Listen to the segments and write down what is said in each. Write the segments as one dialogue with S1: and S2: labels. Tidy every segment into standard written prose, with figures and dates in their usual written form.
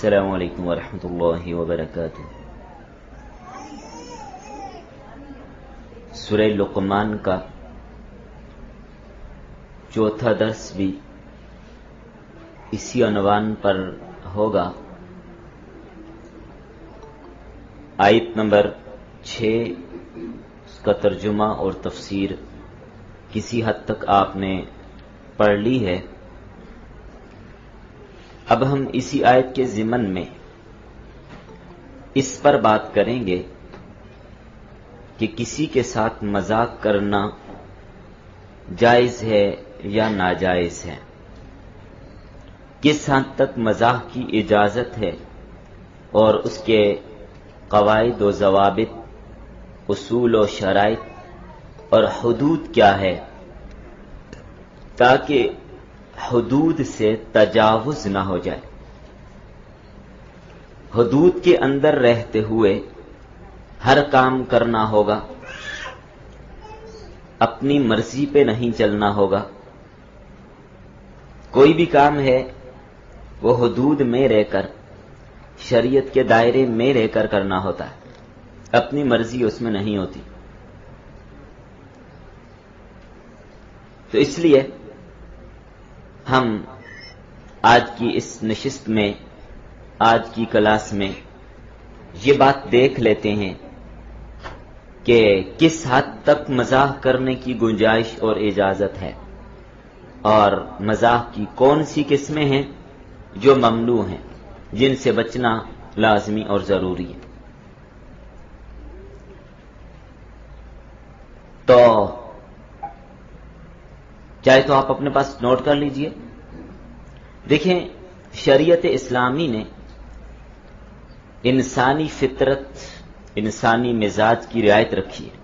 S1: السلام علیکم ورحمۃ اللہ وبرکاتہ۔ سورہ لقمان کا چوتھا درس بھی اسی عنوان پر ہوگا۔ آیت نمبر 6 اس کا ترجمہ اور تفسیر کسی حد تک آپ نے پڑھ لی ہے۔ اب ہم اسی آیت کے ضمن میں اس پر بات کریں گے کہ کسی کے ساتھ مذاق کرنا جائز ہے یا ناجائز ہے، کس حد تک مزاح کی اجازت ہے اور اس کے قواعد و ضوابط، اصول و شرائط اور حدود کیا ہے، تاکہ حدود سے تجاوز نہ ہو جائے۔ حدود کے اندر رہتے ہوئے ہر کام کرنا ہوگا، اپنی مرضی پہ نہیں چلنا ہوگا۔ کوئی بھی کام ہے وہ حدود میں رہ کر، شریعت کے دائرے میں رہ کر کرنا ہوتا ہے، اپنی مرضی اس میں نہیں ہوتی۔ تو اس لیے ہم آج کی اس نشست میں، آج کی کلاس میں یہ بات دیکھ لیتے ہیں کہ کس حد تک مزاح کرنے کی گنجائش اور اجازت ہے، اور مزاح کی کون سی قسمیں ہیں جو ممنوع ہیں، جن سے بچنا لازمی اور ضروری ہے۔ تو چاہے تو آپ اپنے پاس نوٹ کر لیجئے۔ دیکھیں، شریعت اسلامی نے انسانی فطرت، انسانی مزاج کی رعایت رکھی ہے،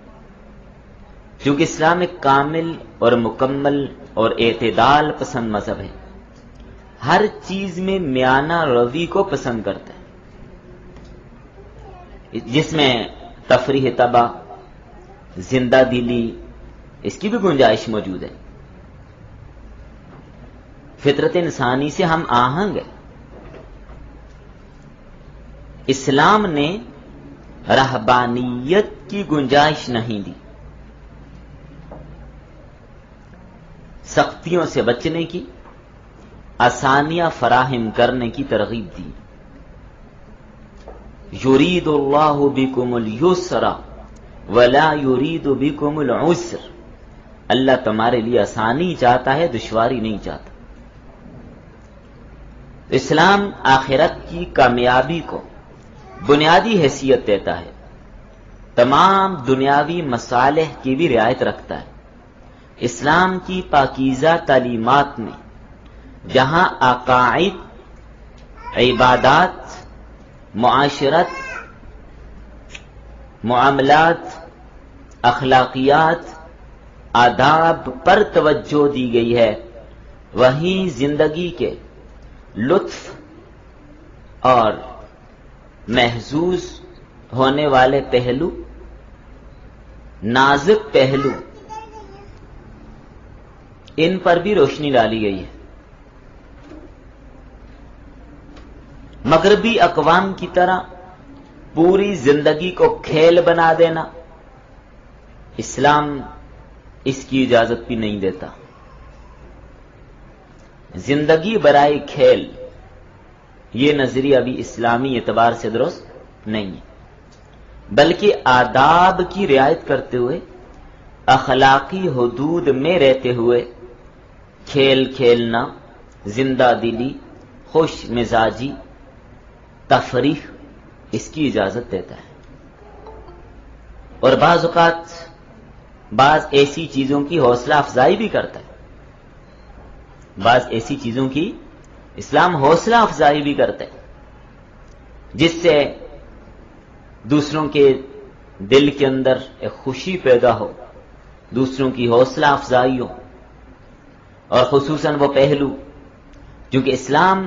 S1: کیونکہ اسلام ایک کامل اور مکمل اور اعتدال پسند مذہب ہے، ہر چیز میں میانہ روی کو پسند کرتا ہے، جس میں تفریح طبع، زندہ دلی، اس کی بھی گنجائش موجود ہے۔ فطرت انسانی سے ہم آہنگ ہے۔ اسلام نے رہبانیت کی گنجائش نہیں دی، سختیوں سے بچنے کی، آسانیاں فراہم کرنے کی ترغیب دی۔ یرید اللہ بکم الیسر ولا یرید بکم العسر، اللہ تمہارے لیے آسانی چاہتا ہے، دشواری نہیں چاہتا۔ اسلام آخرت کی کامیابی کو بنیادی حیثیت دیتا ہے، تمام دنیاوی مصالح کی بھی رعایت رکھتا ہے۔ اسلام کی پاکیزہ تعلیمات میں جہاں عقائد، عبادات، معاشرت، معاملات، اخلاقیات، آداب پر توجہ دی گئی ہے، وہیں زندگی کے لطف اور محظوظ ہونے والے پہلو، نازک پہلو، ان پر بھی روشنی ڈالی گئی ہے۔ مغربی اقوام کی طرح پوری زندگی کو کھیل بنا دینا، اسلام اس کی اجازت بھی نہیں دیتا۔ زندگی برائے کھیل، یہ نظریہ بھی اسلامی اعتبار سے درست نہیں ہے، بلکہ آداب کی رعایت کرتے ہوئے، اخلاقی حدود میں رہتے ہوئے کھیل کھیلنا، زندہ دلی، خوش مزاجی، تفریح، اس کی اجازت دیتا ہے۔ اور بعض اوقات بعض ایسی چیزوں کی حوصلہ افزائی بھی کرتا ہے، بعض ایسی چیزوں کی اسلام حوصلہ افزائی بھی کرتا ہے جس سے دوسروں کے دل کے اندر ایک خوشی پیدا ہو، دوسروں کی حوصلہ افزائی ہو، اور خصوصاً وہ پہلو کیونکہ اسلام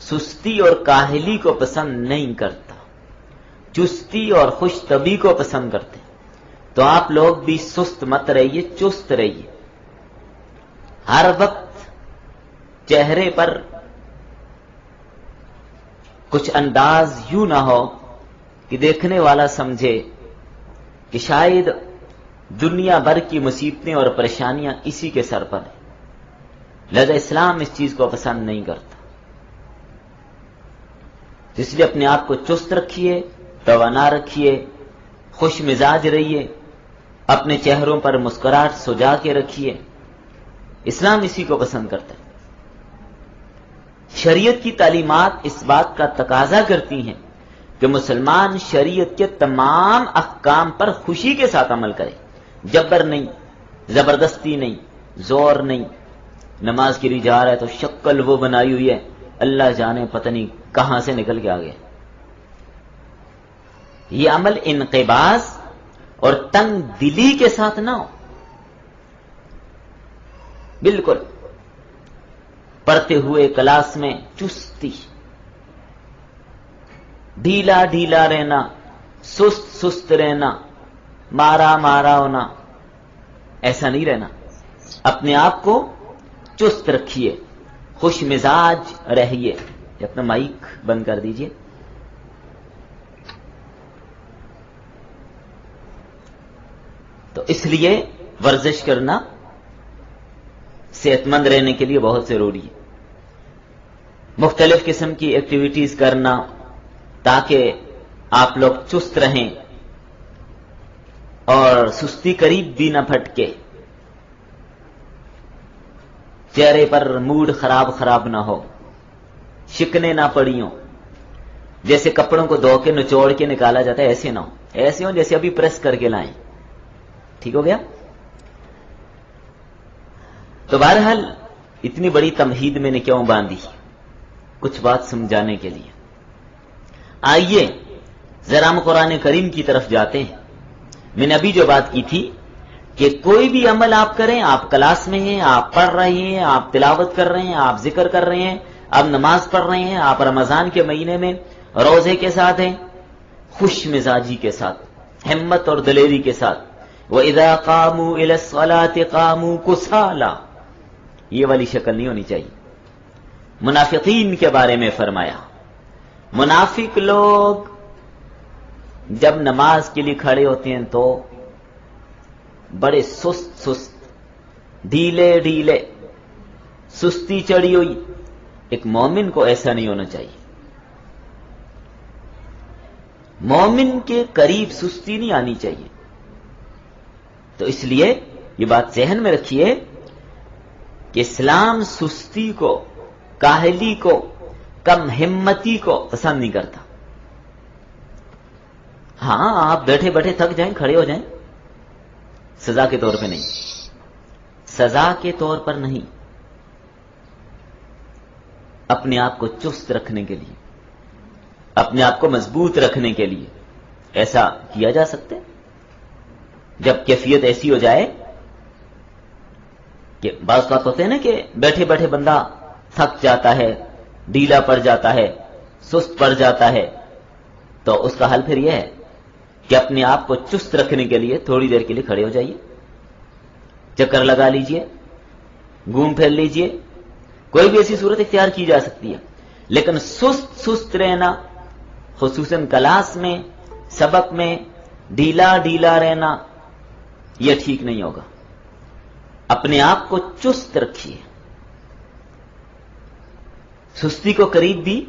S1: سستی اور کاہلی کو پسند نہیں کرتا، چستی اور خوش طبعی کو پسند کرتے۔ تو آپ لوگ بھی سست مت رہیے، چست رہیے، ہر وقت چہرے پر کچھ انداز یوں نہ ہو کہ دیکھنے والا سمجھے کہ شاید دنیا بھر کی مصیبتیں اور پریشانیاں اسی کے سر پر ہیں، لہذا اسلام اس چیز کو پسند نہیں کرتا۔ اس لیے اپنے آپ کو چست رکھیے، توانا رکھیے، خوش مزاج رہیے، اپنے چہروں پر مسکراہٹ سجا کے رکھیے، اسلام اسی کو پسند کرتا ہے۔ شریعت کی تعلیمات اس بات کا تقاضا کرتی ہیں کہ مسلمان شریعت کے تمام احکام پر خوشی کے ساتھ عمل کرے، جبر نہیں، زبردستی نہیں، زور نہیں۔ نماز کے لیے جا رہا ہے تو شکل وہ بنائی ہوئی ہے، اللہ جانے پتہ نہیں کہاں سے نکل کے آ گیا۔ یہ عمل انقباض اور تنگ دلی کے ساتھ نہ ہو، بالکل پڑھتے ہوئے کلاس میں چستی، ڈھیلا ڈھیلا رہنا، سست سست رہنا، مارا مارا ہونا، ایسا نہیں رہنا۔ اپنے آپ کو چست رکھیے، خوش مزاج رہیے۔ اپنا مائک بند کر دیجئے۔ تو اس لیے ورزش کرنا صحت مند رہنے کے لیے بہت ضروری ہے، مختلف قسم کی ایکٹیویٹیز کرنا تاکہ آپ لوگ چست رہیں اور سستی قریب بھی نہ پھٹکے، چہرے پر موڈ خراب نہ ہو، شکنے نہ پڑی ہوں، جیسے کپڑوں کو دھو کے نچوڑ کے نکالا جاتا ہے ایسے نہ ہو، ایسے ہوں جیسے ابھی پریس کر کے لائیں۔ ٹھیک ہو گیا؟ تو بہرحال اتنی بڑی تمہید میں نے کیوں باندھی؟ کچھ بات سمجھانے کے لیے۔ آئیے ذرا ہم قرآن کریم کی طرف جاتے ہیں۔ میں نے ابھی جو بات کی تھی کہ کوئی بھی عمل آپ کریں، آپ کلاس میں ہیں، آپ پڑھ رہے ہیں، آپ تلاوت کر رہے ہیں، آپ ذکر کر رہے ہیں، آپ نماز پڑھ رہے ہیں، آپ رمضان کے مہینے میں روزے کے ساتھ ہیں، خوش مزاجی کے ساتھ، ہمت اور دلیری کے ساتھ۔ وَإِذَا قَامُوا إِلَى الصَّلَاةِ قَامُوا كُسَالَىٰ، یہ والی شکل نہیں ہونی چاہیے۔ منافقین کے بارے میں فرمایا، منافق لوگ جب نماز کے لیے کھڑے ہوتے ہیں تو بڑے سست ڈھیلے ڈھیلے، سستی چڑھی ہوئی۔ ایک مومن کو ایسا نہیں ہونا چاہیے، مومن کے قریب سستی نہیں آنی چاہیے۔ تو اس لیے یہ بات ذہن میں رکھیے کہ اسلام سستی کو، کاہلی کو، کم ہمتی کو پسند نہیں کرتا۔ ہاں آپ بیٹھے بیٹھے تھک جائیں، کھڑے ہو جائیں، سزا کے طور پہ نہیں، سزا کے طور پر نہیں، اپنے آپ کو چست رکھنے کے لیے، اپنے آپ کو مضبوط رکھنے کے لیے ایسا کیا جا سکتا ہے۔ جب کیفیت ایسی ہو جائے کہ بعض بات ہوتے ہیں نا کہ بیٹھے بیٹھے بندہ تھک جاتا ہے، ڈھیلا پڑ جاتا ہے، سست پڑ جاتا ہے، تو اس کا حل پھر یہ ہے کہ اپنے آپ کو چست رکھنے کے لیے تھوڑی دیر کے لیے کھڑے ہو جائیے، چکر لگا لیجئے، گھوم پھر لیجئے، کوئی بھی ایسی صورت اختیار کی جا سکتی ہے۔ لیکن سست رہنا، خصوصاً کلاس میں، سبق میں ڈھیلا ڈھیلا رہنا، یہ ٹھیک نہیں ہوگا۔ اپنے آپ کو چست رکھیے، سستی کو قریب بھی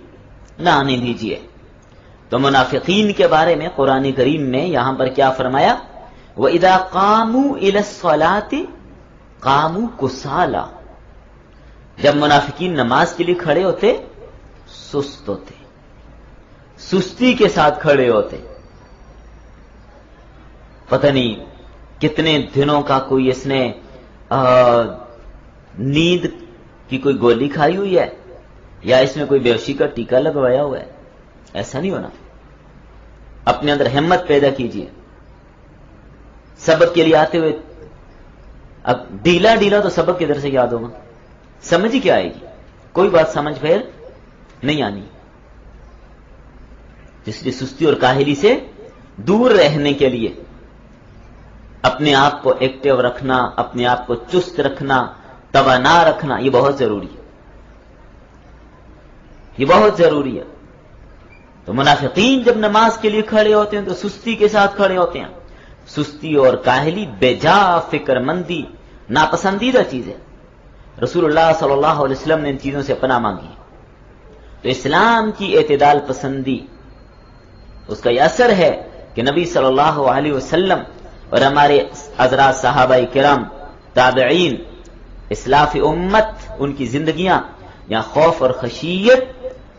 S1: نہ آنے دیجیے۔ تو منافقین کے بارے میں قرآن کریم میں یہاں پر کیا فرمایا؟ وَإِذَا قَامُوا إِلَى الصَّلَاةِ قَامُوا كُسَالَىٰ، جب منافقین نماز کے لیے کھڑے ہوتے سست ہوتے، سستی کے ساتھ کھڑے ہوتے۔ پتہ نہیں کتنے دنوں کا کوئی اس نے نیند کی کوئی گولی کھائی ہوئی ہے یا اس میں کوئی بیہوشی کا ٹیکا لگوایا ہوا ہے، ایسا نہیں ہونا۔ اپنے اندر ہمت پیدا کیجیے، سبق کے لیے آتے ہوئے اب ڈھیلا ڈھیلا تو سبق کدھر سے یاد ہوگا، سمجھ ہی کیا آئے گی، کوئی بات سمجھ پھر نہیں آنی۔ اس لیے سستی اور کاہلی سے دور رہنے کے لیے اپنے آپ کو ایکٹیو رکھنا، اپنے آپ کو چست رکھنا، توانا رکھنا، یہ بہت ضروری ہے، یہ بہت ضروری ہے۔ تو منافقین جب نماز کے لیے کھڑے ہوتے ہیں تو سستی کے ساتھ کھڑے ہوتے ہیں. سستی اور کاہلی بے-جا فکر مندی ناپسندیدہ چیز ہے. رسول اللہ صلی اللہ علیہ وسلم نے ان چیزوں سے پناہ مانگی. تو اسلام کی اعتدال پسندی اس کا یہ اثر ہے کہ نبی صلی اللہ علیہ وسلم اور ہمارے حضرات صحابہ کرام، تابعین، اسلاف امت، ان کی زندگیاں یا خوف اور خشیت،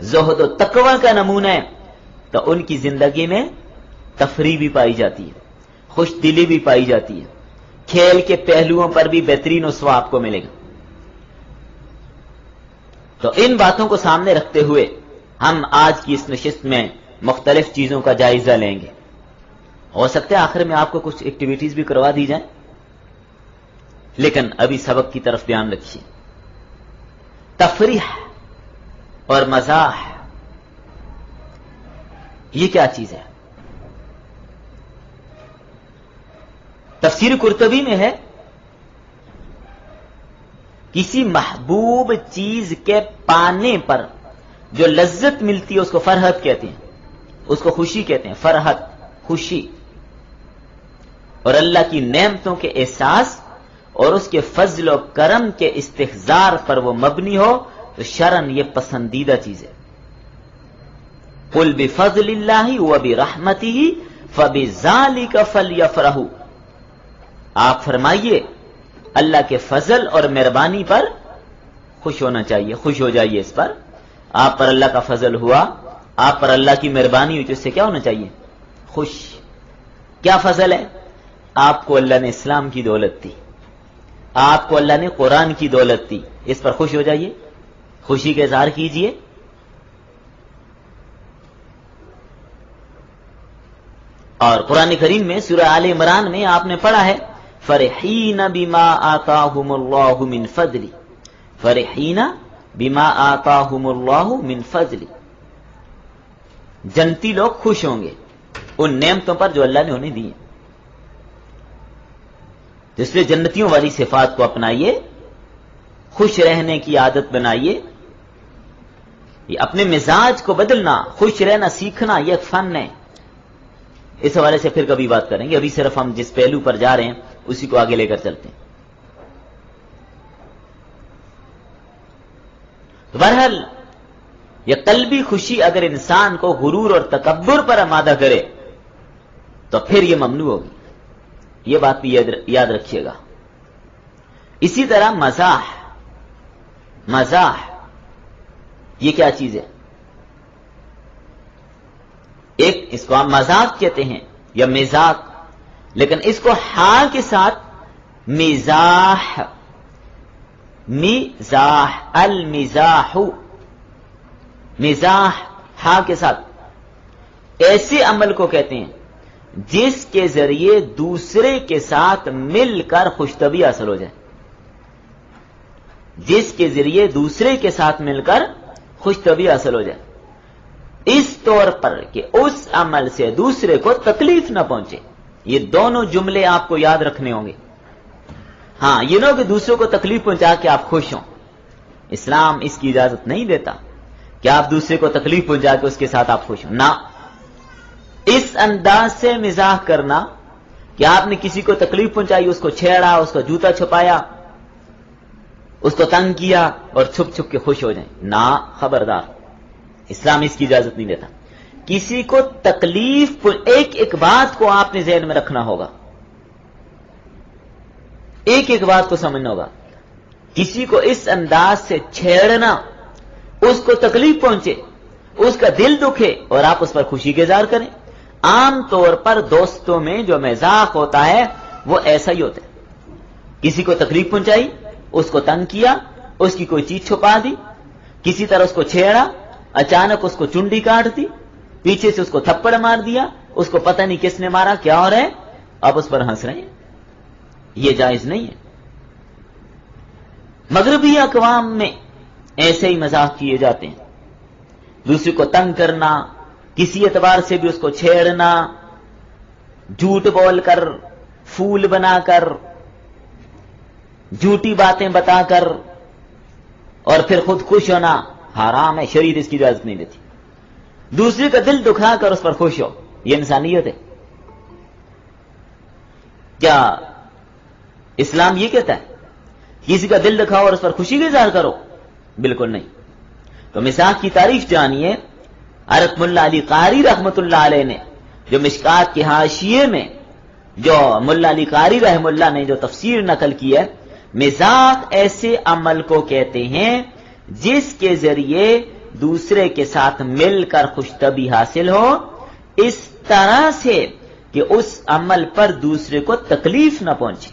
S1: زہد و تقوی کا نمونہ ہے. تو ان کی زندگی میں تفریح بھی پائی جاتی ہے، خوش دلی بھی پائی جاتی ہے، کھیل کے پہلوؤں پر بھی بہترین اسوہ آپ کو ملے گا. تو ان باتوں کو سامنے رکھتے ہوئے ہم آج کی اس نشست میں مختلف چیزوں کا جائزہ لیں گے. ہو سکتا ہے آخر میں آپ کو کچھ ایکٹیویٹیز بھی کروا دی جائیں، لیکن ابھی سبق کی طرف دھیان رکھیے. تفریح اور مزاح یہ کیا چیز ہے؟ تفسیر قرطبی میں ہے کسی محبوب چیز کے پانے پر جو لذت ملتی ہے اس کو فرحت کہتے ہیں، اس کو خوشی کہتے ہیں. فرحت، خوشی. اور اللہ کی نعمتوں کے احساس اور اس کے فضل و کرم کے استحضار پر وہ مبنی ہو تو شرعاً یہ پسندیدہ چیز ہے. قل بفضل اللہ وبرحمتہ فبذالک فلیفرحوا. آپ فرمائیے اللہ کے فضل اور مہربانی پر خوش ہونا چاہیے، خوش ہو جائیے اس پر. آپ پر اللہ کا فضل ہوا، آپ پر اللہ کی مہربانی ہوئی تو اس سے کیا ہونا چاہیے؟ خوش. کیا فضل ہے؟ آپ کو اللہ نے اسلام کی دولت دی، آپ کو اللہ نے قرآن کی دولت دی، اس پر خوش ہو جائیے، خوشی کا اظہار کیجیے. اور قرآن کریم میں سورہ آل عمران میں آپ نے پڑھا ہے فرحین بما آتاہم اللہ من فضل، فرحین بما آتاہم اللہ من فضل. جنتی لوگ خوش ہوں گے ان نعمتوں پر جو اللہ نے انہیں دی. اس لیے جنتیوں والی صفات کو اپنائیے، خوش رہنے کی عادت بنائیے. یہ اپنے مزاج کو بدلنا، خوش رہنا سیکھنا، یہ ایک فن ہے. اس حوالے سے پھر کبھی بات کریں گے. ابھی صرف ہم جس پہلو پر جا رہے ہیں اسی کو آگے لے کر چلتے ہیں. بہرحال یہ قلبی خوشی اگر انسان کو غرور اور تکبر پر آمادہ کرے تو پھر یہ ممنوع ہوگی. یہ بات بھی یاد رکھیے گا. اسی طرح مزاح، مزاح یہ کیا چیز ہے؟ ایک اس کو ہم مذاق کہتے ہیں یا مزاق، لیکن اس کو ہاں کے ساتھ مزاح، مزاح، المزاح، مزاح ہاں کے ساتھ ایسے عمل کو کہتے ہیں جس کے ذریعے دوسرے کے ساتھ مل کر خوشطبی حاصل ہو جائے. جس کے ذریعے دوسرے کے ساتھ مل کر خوشطبی حاصل ہو جائے، اس طور پر کہ اس عمل سے دوسرے کو تکلیف نہ پہنچے. یہ دونوں جملے آپ کو یاد رکھنے ہوں گے. ہاں یہ نہ کہ دوسروں کو تکلیف پہنچا کے آپ خوش ہوں. اسلام اس کی اجازت نہیں دیتا کہ آپ دوسرے کو تکلیف پہنچا کے اس کے ساتھ آپ خوش ہوں. نہ، اس انداز سے مزاح کرنا کہ آپ نے کسی کو تکلیف پہنچائی، اس کو چھیڑا، اس کا جوتا چھپایا، اس کو تنگ کیا اور چھپ چھپ کے خوش ہو جائیں، نہ، خبردار، اسلام اس کی اجازت نہیں دیتا. کسی کو تکلیف، ایک ایک بات کو آپ نے ذہن میں رکھنا ہوگا، ایک ایک بات کو سمجھنا ہوگا. کسی کو اس انداز سے چھیڑنا اس کو تکلیف پہنچے، اس کا دل دکھے اور آپ اس پر خوشی کا اظہار کریں. عام طور پر دوستوں میں جو مذاق ہوتا ہے وہ ایسا ہی ہوتا ہے. کسی کو تکلیف پہنچائی، اس کو تنگ کیا، اس کی کوئی چیز چھپا دی، کسی طرح اس کو چھیڑا، اچانک اس کو چنڈی کاٹ دی، پیچھے سے اس کو تھپڑ مار دیا، اس کو پتہ نہیں کس نے مارا، کیا ہو رہا ہے، آپ اس پر ہنس رہے ہیں. یہ جائز نہیں ہے. مغربی اقوام میں ایسے ہی مذاق کیے جاتے ہیں. دوسرے کو تنگ کرنا، کسی اعتبار سے بھی اس کو چھیڑنا، جھوٹ بول کر، پھول بنا کر، جھوٹی باتیں بتا کر اور پھر خود خوش ہونا حرام ہے. شریعت اس کی اجازت نہیں دیتی. دوسرے کا دل دکھا کر اس پر خوش ہو، یہ انسانیت ہے؟ کیا اسلام یہ کہتا ہے کسی کا دل دکھاؤ اور اس پر خوشی کا اظہار کرو؟ بالکل نہیں۔ تو مزاح کی تعریف جانیے، حضرت ملا علی قاری رحمت اللہ علیہ نے جو مشکات کے حاشیے میں جو ملا علی قاری رحمہ اللہ نے جو تفسیر نقل کی ہے، مزاح ایسے عمل کو کہتے ہیں جس کے ذریعے دوسرے کے ساتھ مل کر خوشطبی حاصل ہو، اس طرح سے کہ اس عمل پر دوسرے کو تکلیف نہ پہنچے،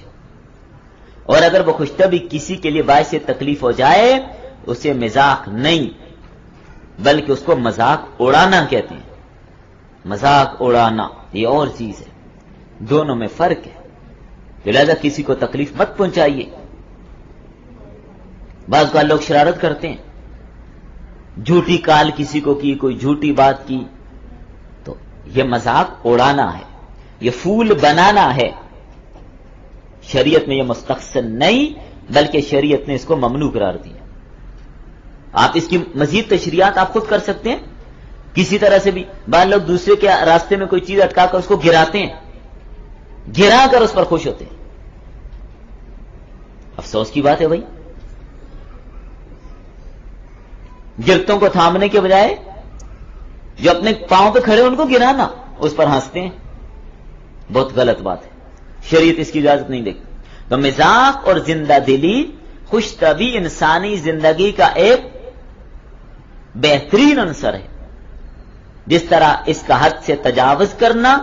S1: اور اگر وہ خوشطبی کسی کے لیے باعث تکلیف ہو جائے اسے مزاح نہیں بلکہ اس کو مذاق اڑانا کہتے ہیں۔ مذاق اڑانا یہ اور چیز ہے، دونوں میں فرق ہے، لہذا کسی کو تکلیف مت پہنچائیے۔ بعض کا لوگ شرارت کرتے ہیں، جھوٹی کال کسی کو کی، کوئی جھوٹی بات کی، تو یہ مذاق اڑانا ہے، یہ پھول بنانا ہے۔ شریعت میں یہ مستحسن نہیں بلکہ شریعت نے اس کو ممنوع قرار دیا۔ آپ اس کی مزید تشریحات آپ خود کر سکتے ہیں، کسی طرح سے بھی۔ بعض لوگ دوسرے کے راستے میں کوئی چیز اٹکا کر اس کو گراتے ہیں، گرا کر اس پر خوش ہوتے ہیں۔ افسوس کی بات ہے بھائی، گرتوں کو تھامنے کے بجائے جو اپنے پاؤں پہ کھڑے ان کو گرانا، اس پر ہنستے ہیں، بہت غلط بات ہے، شریعت اس کی اجازت نہیں دیتی۔ تو مزاح اور زندہ دلی، خوش طبعی انسانی زندگی کا ایک بہترین عنصر ہے۔ جس طرح اس کا حد سے تجاوز کرنا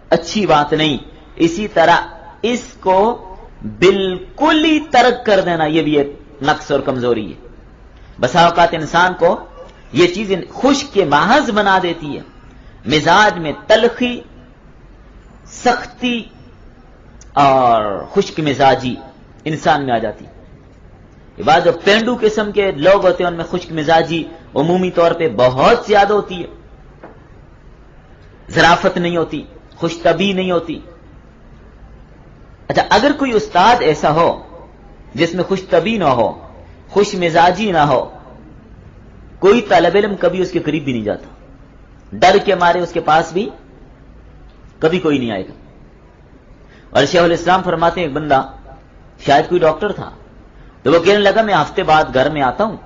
S1: اچھی بات نہیں، اسی طرح اس کو بالکل ہی ترک کر دینا یہ بھی ایک نقص اور کمزوری ہے۔ بسا اوقات انسان کو یہ چیز خشک کے محض بنا دیتی ہے، مزاج میں تلخی، سختی اور خشک مزاجی انسان میں آ جاتی ہے۔ یہ بات جو پینڈو قسم کے لوگ ہوتے ہیں ان میں خشک مزاجی عمومی طور پہ بہت زیادہ ہوتی ہے، ظرافت نہیں ہوتی، خوش طبعی نہیں ہوتی۔ اچھا، اگر کوئی استاد ایسا ہو جس میں خوش طبعی نہ ہو، خوش مزاجی نہ ہو، کوئی طالب علم کبھی اس کے قریب بھی نہیں جاتا، ڈر کے مارے اس کے پاس بھی کبھی کوئی نہیں آئے گا۔ اور شیخ الاسلام فرماتے ہیں ایک بندہ شاید کوئی ڈاکٹر تھا، تو وہ کہنے لگا میں ہفتے بعد گھر میں آتا ہوں،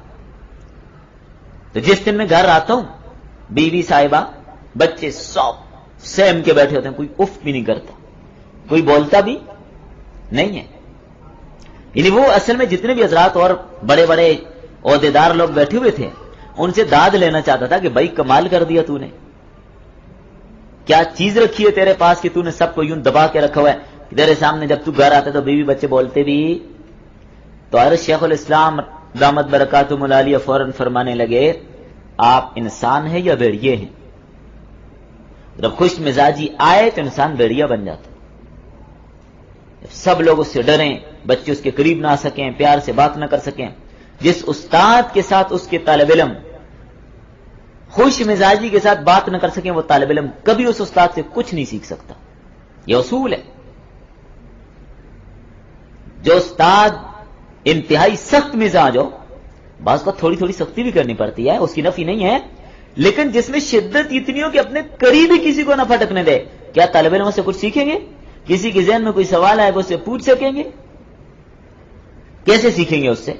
S1: تو جس دن میں گھر آتا ہوں بیوی صاحبہ بچے سب سیم کے بیٹھے ہوتے ہیں، کوئی اف بھی نہیں کرتا، کوئی بولتا بھی نہیں ہے۔ یعنی وہ اصل میں جتنے بھی حضرات اور بڑے بڑے عہدیدار لوگ بیٹھے ہوئے تھے ان سے داد لینا چاہتا تھا کہ بھائی کمال کر دیا تو نے، کیا چیز رکھی ہے تیرے پاس کہ تو نے سب کو یوں دبا کے رکھا ہوا ہے، تیرے سامنے جب تو گھر آتا تو بیوی بچے بولتے بھی۔ تو حضرت شیخ الاسلام دامت برکاتہم العالیہ فوراً فرمانے لگے آپ انسان ہیں یا بھیڑیے ہیں؟ جب خوش مزاجی آئے تو انسان بھیڑیا بن جاتا، سب لوگ اس سے ڈریں، بچے اس کے قریب نہ آ سکیں، پیار سے بات نہ کر سکیں۔ جس استاد کے ساتھ اس کے طالب علم خوش مزاجی کے ساتھ بات نہ کر سکیں وہ طالب علم کبھی اس استاد سے کچھ نہیں سیکھ سکتا، یہ اصول ہے۔ جو استاد انتہائی سخت مزاج ہو، بعض کو تھوڑی تھوڑی سختی بھی کرنی پڑتی ہے، اس کی نفی نہیں ہے، لیکن جس میں شدت اتنی ہو کہ اپنے قریبی کسی کو نہ پھٹکنے دے، کیا طالب علموں سے کچھ سیکھیں گے؟ کسی کے ذہن میں کوئی سوال آئے وہ اس سے پوچھ سکیں گے؟ کیسے سیکھیں گے اس سے؟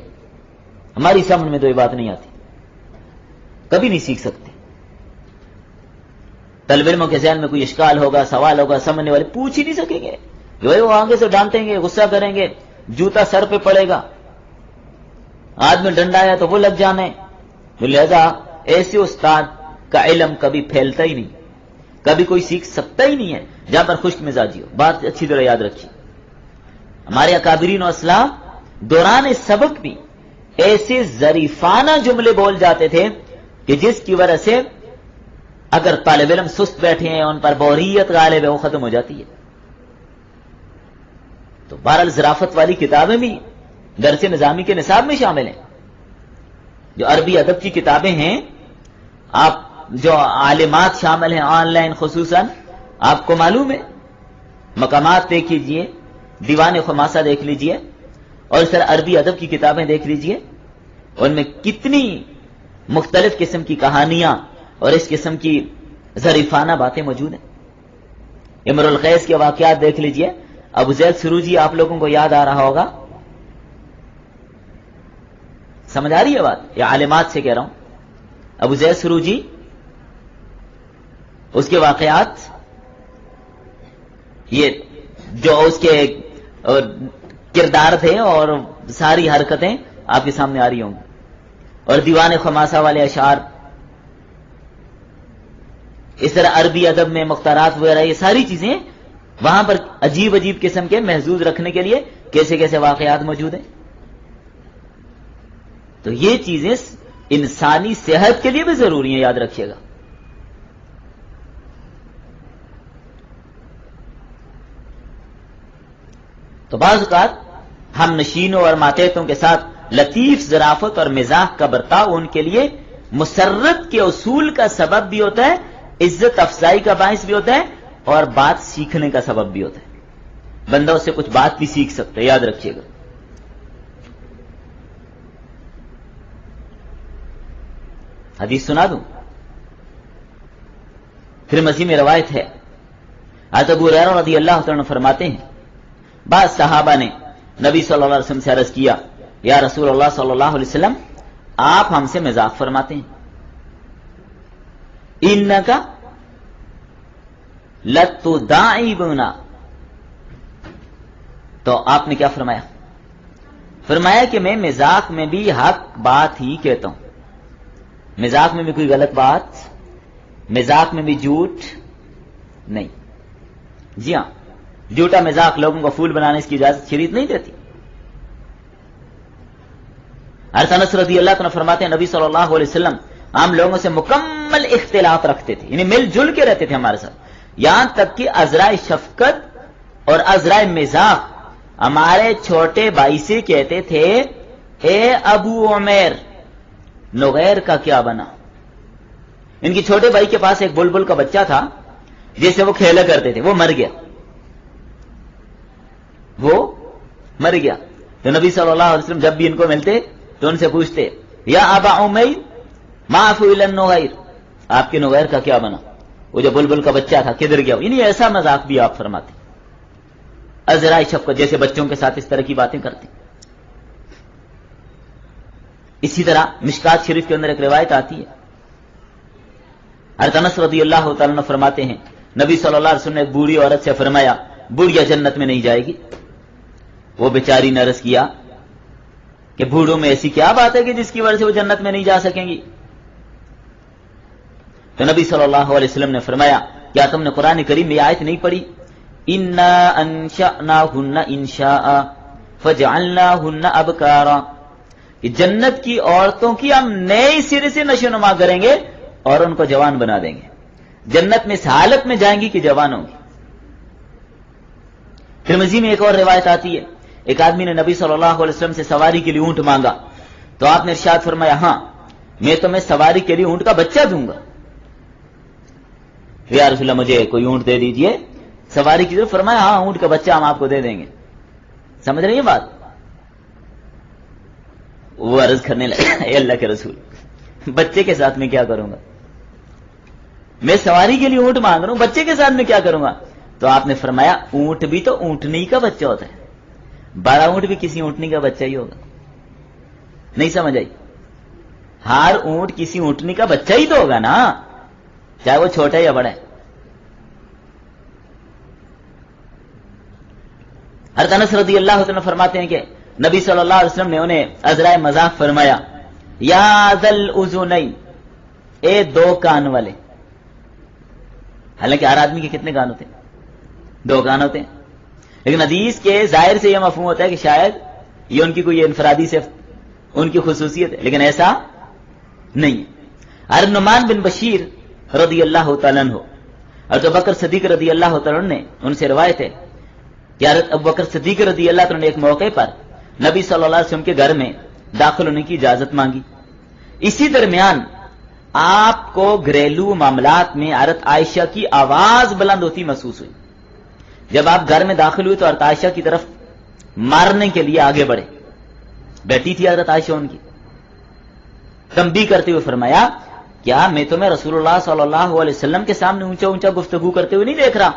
S1: ہماری سمجھ میں تو یہ بات نہیں آتی، کبھی نہیں سیکھ سکتے۔ طالب علموں کے ذہن میں کوئی اشکال ہوگا، سوال ہوگا، سمجھنے والے پوچھ ہی نہیں سکیں گے، وہ آگے سے ڈانٹیں گے، غصہ کریں گے، جوتا سر پہ پڑے گا، ہاتھ میں ڈنڈا آیا تو وہ لگ جانے۔ لہذا ایسے استاد کا علم کبھی پھیلتا ہی نہیں، کبھی کوئی سیکھ سکتا ہی نہیں ہے جہاں پر خشک مزاجی ہو۔ بات اچھی طرح یاد رکھیے، ہمارے اکابرین و اسلاف دوران سبق بھی ایسے ظریفانہ جملے بول جاتے تھے کہ جس کی وجہ سے اگر طالب علم سست بیٹھے ہیں ان پر بوریت غالب ہے وہ ختم ہو جاتی ہے۔ تو بہرحال ظرافت والی کتابیں بھی درس نظامی کے نصاب میں شامل ہیں۔ جو عربی ادب کی کتابیں ہیں، آپ جو عالمات شامل ہیں آن لائن خصوصاً، آپ کو معلوم ہے، مقامات دیکھ لیجئے، دیوان خماسہ دیکھ لیجئے، اور سر عربی ادب کی کتابیں دیکھ لیجئے، ان میں کتنی مختلف قسم کی کہانیاں اور اس قسم کی ظریفانہ باتیں موجود ہیں. امر القیس کے واقعات دیکھ لیجئے. ابو زید سروجی آپ لوگوں کو یاد آ رہا ہوگا. سمجھ آ رہی ہے بات؟ یا عالمات سے کہہ رہا ہوں. ابو زید سروجی، اس کے واقعات، یہ جو اس کے کردار تھے اور ساری حرکتیں آپ کے سامنے آ رہی ہوں. اور دیوان خماسہ والے اشعار، اس طرح عربی ادب میں مختارات وغیرہ، یہ ساری چیزیں وہاں پر عجیب عجیب قسم کے محظوظ رکھنے کے لیے کیسے کیسے واقعات موجود ہیں. تو یہ چیزیں انسانی صحت کے لیے بھی ضروری ہیں، یاد رکھیے گا. تو بعض اوقات ہم نشینوں اور ماتحتوں کے ساتھ لطیف ظرافت اور مزاح کا برتاؤ ان کے لیے مسرت کے اصول کا سبب بھی ہوتا ہے، عزت افزائی کا باعث بھی ہوتا ہے، اور بات سیکھنے کا سبب بھی ہوتا ہے. بندہ اس سے کچھ بات بھی سیکھ سکتا ہے، یاد رکھیے گا. حدیث سنا دوں، پھر مزید میں روایت ہے. حضرت ابو ہریرہ رضی اللہ عنہ فرماتے ہیں بعض صحابہ نے نبی صلی اللہ علیہ وسلم سے عرض کیا، یا رسول اللہ صلی اللہ علیہ وسلم، آپ ہم سے مذاق فرماتے ہیں. انکا لتداعبنا، تو آپ نے کیا فرمایا؟ فرمایا کہ میں مذاق میں بھی حق بات ہی کہتا ہوں. مذاق میں بھی کوئی غلط بات، مذاق میں بھی جھوٹ نہیں. جی ہاں، جھوٹا مذاق لوگوں کو پھول بنانے اس کی اجازت شریعت نہیں دیتی. حضرت انس رضی اللہ عنہ فرماتے ہیں نبی صلی اللہ علیہ وسلم ہم لوگوں سے مکمل اختلاط رکھتے تھے، یعنی مل جل کے رہتے تھے ہمارے ساتھ، یہاں تک کہ عذرائے شفقت اور عذرائے مزاح ہمارے چھوٹے بھائی سے کہتے تھے، اے ابو عمیر نغیر کا کیا بنا؟ ان کی چھوٹے بھائی کے پاس ایک بلبل کا بچہ تھا جس سے وہ کھیلا کرتے تھے، وہ مر گیا. تو نبی صلی اللہ علیہ وسلم جب بھی ان کو ملتے تو ان سے پوچھتے، یا ابا عمیر ما فعل النغیر، آپ کے نغیر کا کیا بنا؟ وہ جو بلبل کا بچہ تھا کدھر گیا؟ یعنی ایسا مذاق بھی آپ فرماتے، عذرائے شفقت، جیسے بچوں کے ساتھ اس طرح کی باتیں کرتے. اسی طرح مشکات شریف کے اندر ایک روایت آتی ہے. حضرت انس رضی اللہ تعالیٰ عنہ فرماتے ہیں نبی صلی اللہ علیہ وسلم نے ایک بوڑھی عورت سے فرمایا، بوڑھیا جنت میں نہیں جائے گی. وہ بیچاری نے عرض کیا کہ بوڑھوں میں ایسی کیا بات ہے کہ جس کی وجہ سے وہ جنت میں نہیں جا سکیں گی؟ تو نبی صلی اللہ علیہ وسلم نے فرمایا، کیا تم نے قرآن کریم میں آیت نہیں پڑھی، انا انشأناہن انشاء فجعلناہن ابکارا، کہ جنت کی عورتوں کی ہم نئے سرے سے نشو نما کریں گے اور ان کو جوان بنا دیں گے. جنت میں اس حالت میں جائیں گی کہ جوان ہوں گی. پھر مزید میں ایک اور روایت آتی ہے، ایک آدمی نے نبی صلی اللہ علیہ وسلم سے سواری کے لیے اونٹ مانگا تو آپ نے ارشاد فرمایا، ہاں میں تمہیں سواری کے لیے اونٹ کا بچہ دوں گا. یا رسول اللہ مجھے کوئی اونٹ دے دیجئے سواری کی ضرورت. فرمایا ہاں اونٹ کا بچہ ہم آپ کو دے دیں گے. سمجھ رہی ہیں بات؟ وہ عرض کرنے لگا، اے اللہ کے رسول بچے کے ساتھ میں کیا کروں گا؟ میں سواری کے لیے اونٹ مانگ رہا ہوں، بچے کے ساتھ میں کیا کروں گا؟ تو آپ نے فرمایا اونٹ بھی تو اونٹنی کا بچہ ہوتا ہے، بڑا اونٹ بھی کسی اونٹنی کا بچہ ہی ہوگا. نہیں سمجھ آئی؟ ہر اونٹ کسی اونٹنی کا بچہ ہی تو ہوگا نا، چاہے وہ چھوٹا یا بڑا ہے. حضرت انس رضی اللہ عنہ فرماتے ہیں کہ نبی صلی اللہ علیہ وسلم نے انہیں عذرائے مذاق فرمایا، یا ذل اذنین، اے دو کان والے. حالانکہ ہر آدمی کے کتنے کان ہوتے ہیں؟ دو کان ہوتے ہیں. لیکن حدیث کے ظاہر سے یہ مفہوم ہوتا ہے کہ شاید یہ ان کی کوئی انفرادی سے ان کی خصوصیت ہے، لیکن ایسا نہیں ہے. حضرت نعمان بن بشیر رضی اللہ تعالیٰ عنہ، حضرت ابوبکر صدیق رضی اللہ تعالیٰ عنہ نے ان سے روایت ہے کہ حضرت ابوبکر صدیق رضی اللہ تعالیٰ نے ایک موقع پر نبی صلی اللہ علیہ وسلم کے گھر میں داخل ہونے کی اجازت مانگی. اسی درمیان آپ کو گھریلو معاملات میں حضرت عائشہ کی آواز بلند ہوتی محسوس ہوئی. جب آپ گھر میں داخل ہوئے تو حضرت عائشہ کی طرف مارنے کے لیے آگے بڑھے. بیٹھی تھی حضرت عائشہ ان کی، تنبیہ کرتے ہوئے فرمایا، کیا میں تمہیں رسول اللہ صلی اللہ علیہ وسلم کے سامنے اونچا اونچا گفتگو کرتے ہوئے نہیں دیکھ رہا؟